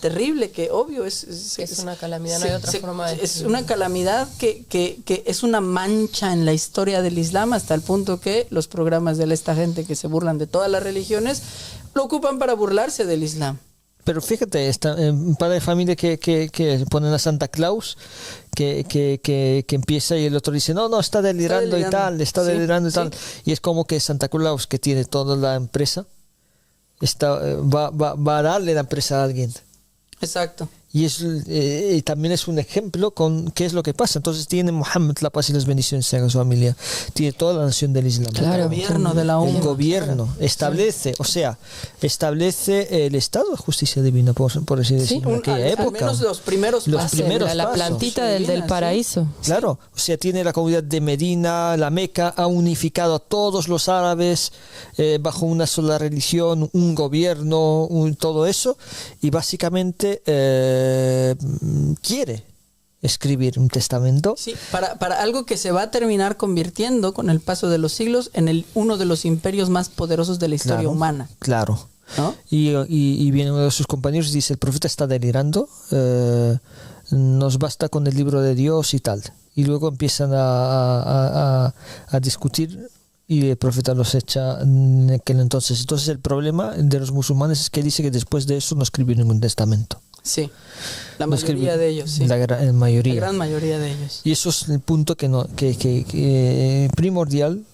terrible que obvio es una calamidad, no hay otra forma de decirlo. Es una calamidad que es una mancha en la historia del Islam, hasta el punto que los programas de esta gente que se burlan de todas las religiones lo ocupan para burlarse del Islam. Pero fíjate, en Padre de Familia que ponen a Santa Claus, que empieza y el otro dice, no, está delirando y tal, está delirando y tal. Y es como que Santa Claus, que tiene toda la empresa, va a darle la empresa a alguien. Exacto. Y también es un ejemplo con qué es lo que pasa. Entonces tiene Muhammad, la paz y las bendiciones en su familia, tiene toda la nación del Islam. Claro, el gobierno de la UMA. El gobierno establece, establece el estado de justicia divina, por así decirlo, en aquella época. Al menos los primeros pasos. La plantita del paraíso. Claro, o sea, tiene la comunidad de Medina, la Meca, ha unificado a todos los árabes bajo una sola religión, un gobierno, todo eso, y básicamente quiere escribir un testamento. Sí, para algo que se va a terminar convirtiendo con el paso de los siglos en uno de los imperios más poderosos de la historia humana. Claro. ¿No? Y viene uno de sus compañeros y dice: el profeta está delirando, nos basta con el libro de Dios y tal. Y luego empiezan a discutir y el profeta los echa en aquel entonces. Entonces el problema de los musulmanes es que dice que después de eso no escribió ningún testamento. Sí, la mayoría de ellos, sí. La gran mayoría de ellos. Y eso es el punto que primordial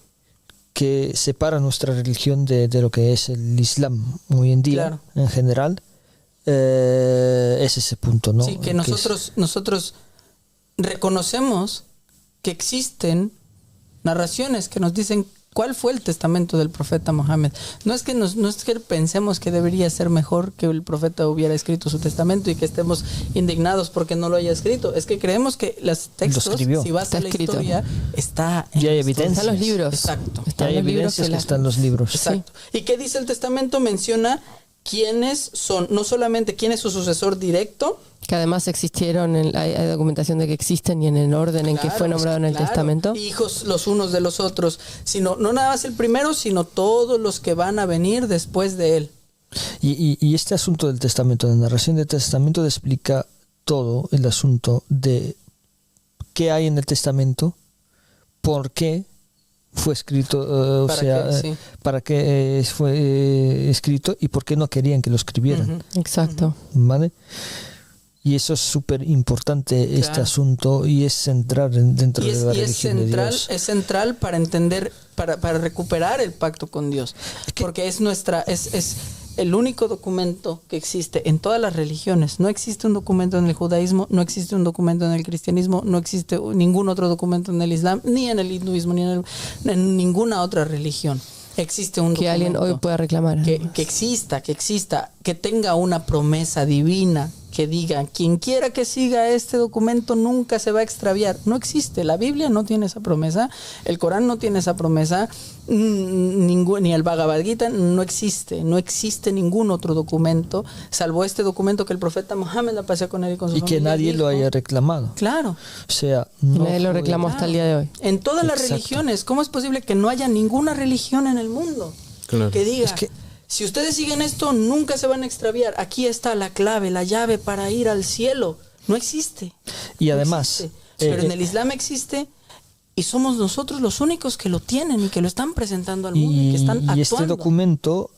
que separa nuestra religión de lo que es el Islam hoy en día, claro, en general. Es ese punto, ¿no? Sí, que nosotros reconocemos que existen narraciones que nos dicen cuál fue el testamento del profeta Mohammed. No es que pensemos que debería ser mejor que el profeta hubiera escrito su testamento y que estemos indignados porque no lo haya escrito. Es que creemos que los textos, si vas a la historia, está en ya hay evidencias. Están los libros. Exacto. Ya hay evidencias que están los libros. Exacto. ¿Y qué dice el testamento? Menciona quiénes son, no solamente quién es su sucesor directo, que además existieron, hay documentación de que existen y en el orden en que fue nombrado en el testamento. Hijos los unos de los otros, sino no nada más el primero, sino todos los que van a venir después de él. Y este asunto del testamento, la narración del testamento explica todo el asunto de qué hay en el testamento, por qué fue escrito, para qué fue escrito y por qué no querían que lo escribieran. Exacto. ¿Vale? Y eso es súper importante, este asunto, y es central dentro de la religión de Dios. Es central para entender, para recuperar el pacto con Dios. Porque es el único documento que existe en todas las religiones. No existe un documento en el judaísmo, no existe un documento en el cristianismo, no existe ningún otro documento en el islam, ni en el hinduismo, ni en ninguna otra religión. Existe un que alguien hoy pueda reclamar. Que exista, que tenga una promesa divina, que diga, quien quiera que siga este documento nunca se va a extraviar. No existe, la Biblia no tiene esa promesa, el Corán no tiene esa promesa, ni el Bhagavad Gita, no existe ningún otro documento, salvo este documento que el profeta Mohammed la pasó con él y con su familia. Y que nadie lo haya reclamado. Claro. O sea, nadie lo reclamó hasta el día de hoy. En todas las religiones, ¿cómo es posible que no haya ninguna religión en el mundo que diga... Si ustedes siguen esto, nunca se van a extraviar. Aquí está la clave, la llave para ir al cielo. No existe. Y además, Pero en el Islam existe y somos nosotros los únicos que lo tienen y que lo están presentando al mundo y que están actuando. Y este documento,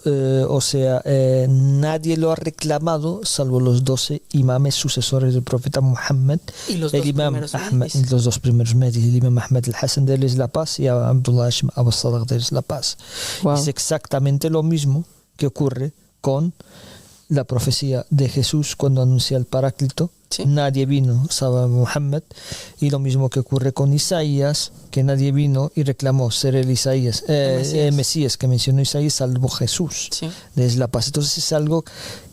nadie lo ha reclamado salvo los 12 imames sucesores del profeta Muhammad. Y los el dos imam primeros Ahmed, Mehdis. los dos primeros Mehdis, el imam Ahmed al-Hassan de la Paz y Abdullah Hashim Abu Sadaq de la Paz. Wow. Es exactamente lo mismo que ocurre con la profecía de Jesús cuando anuncia el Paráclito. Sí. Nadie vino, salvo Muhammad, y lo mismo que ocurre con Isaías, que nadie vino y reclamó ser el Isaías, el Mesías que mencionó Isaías, salvo Jesús, Sí. desde la paz. Entonces es algo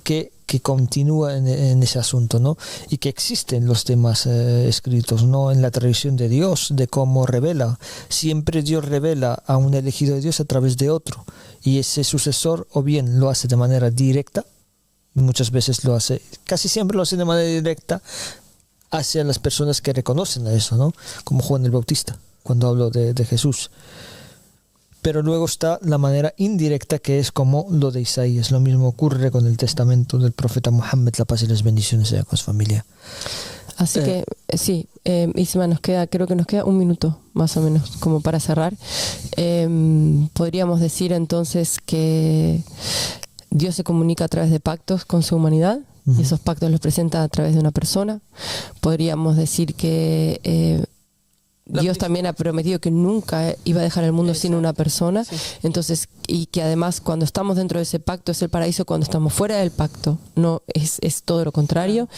que continúa en ese asunto, ¿no? Y que existen los temas escritos, ¿no? En la tradición de Dios, de cómo revela. Siempre Dios revela a un elegido de Dios a través de otro, y ese sucesor o bien lo hace de manera directa, muchas veces lo hace, casi siempre lo hace de manera directa hacia las personas que reconocen a eso, ¿no? Como Juan el Bautista, cuando habló de Jesús. Pero luego está la manera indirecta, que es como lo de Isaías. Lo mismo ocurre con el testamento del profeta Muhammad, la paz y las bendiciones sean con su familia. Así que sí, Isma, creo que nos queda un minuto más o menos como para cerrar. Podríamos decir entonces que Dios se comunica a través de pactos con su humanidad, y esos pactos los presenta a través de una persona. Podríamos decir que Dios también ha prometido que nunca iba a dejar el mundo sin una persona. Sí. Entonces, y que además cuando estamos dentro de ese pacto es el paraíso, cuando estamos fuera del pacto no es todo lo contrario.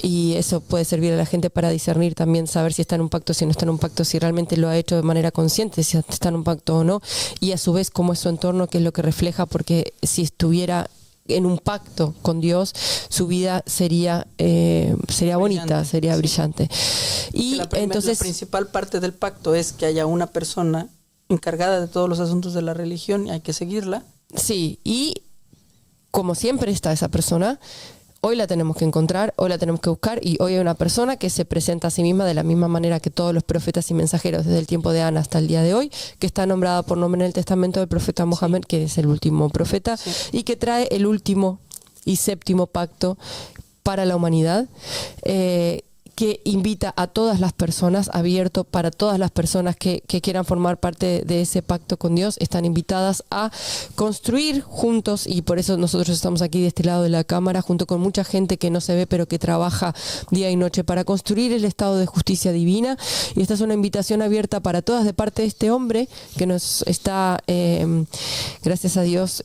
Y eso puede servir a la gente para discernir también, saber si está en un pacto, si no está en un pacto, si realmente lo ha hecho de manera consciente, si está en un pacto o no, y a su vez cómo es su entorno, qué es lo que refleja, porque si estuviera en un pacto con Dios, su vida sería bonita, Brillante, sería sí. brillante. Y La entonces principal parte del pacto es que haya una persona encargada de todos los asuntos de la religión y hay que seguirla. sí, y como siempre está esa persona, hoy la tenemos que encontrar, hoy la tenemos que buscar, y hoy hay una persona que se presenta a sí misma de la misma manera que todos los profetas y mensajeros desde el tiempo de Ana hasta el día de hoy, que está nombrada por nombre en el testamento del profeta Mohammed, que es el último profeta, y que trae el último y séptimo pacto para la humanidad, que invita a todas las personas, abierto para todas las personas que quieran formar parte de ese pacto con Dios. Están invitadas a construir juntos, y por eso nosotros estamos aquí de este lado de la cámara, junto con mucha gente que no se ve pero que trabaja día y noche para construir el estado de justicia divina. Y esta es una invitación abierta para todas de parte de este hombre que nos está, gracias a Dios,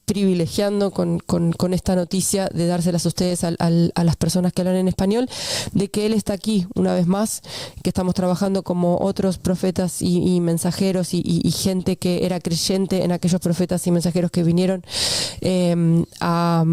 privilegiando con esta noticia de dárselas a ustedes, a las personas que hablan en español, de que Él está aquí una vez más, que estamos trabajando como otros profetas y mensajeros y gente que era creyente en aquellos profetas y mensajeros que vinieron a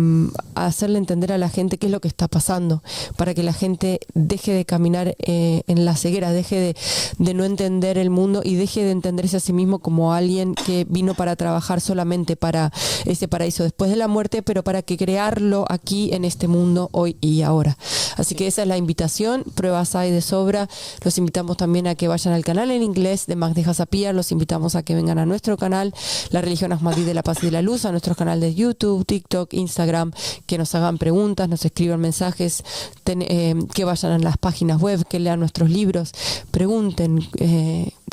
hacerle entender a la gente qué es lo que está pasando, para que la gente deje de caminar en la ceguera, deje de no entender el mundo y deje de entenderse a sí mismo como alguien que vino para trabajar solamente para ese paraíso después de la muerte, pero para que crearlo aquí en este mundo hoy y ahora. Así que esa es la invitación. Pruebas hay de sobra. Los invitamos también a que vayan al canal en inglés de Magdi Hasapia. Los invitamos a que vengan a nuestro canal, La Religión Ahmadí de la Paz y de la Luz, a nuestro canal de YouTube, TikTok, Instagram, que nos hagan preguntas, nos escriban mensajes, que vayan a las páginas web, que lean nuestros libros, pregunten,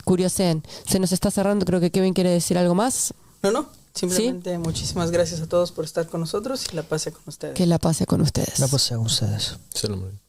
curioseen. Se nos está cerrando, creo que Kevin quiere decir algo más. No, simplemente muchísimas gracias a todos por estar con nosotros y la paz sea con ustedes. Que la paz sea con ustedes. La paz sea con ustedes. Salam alaikum.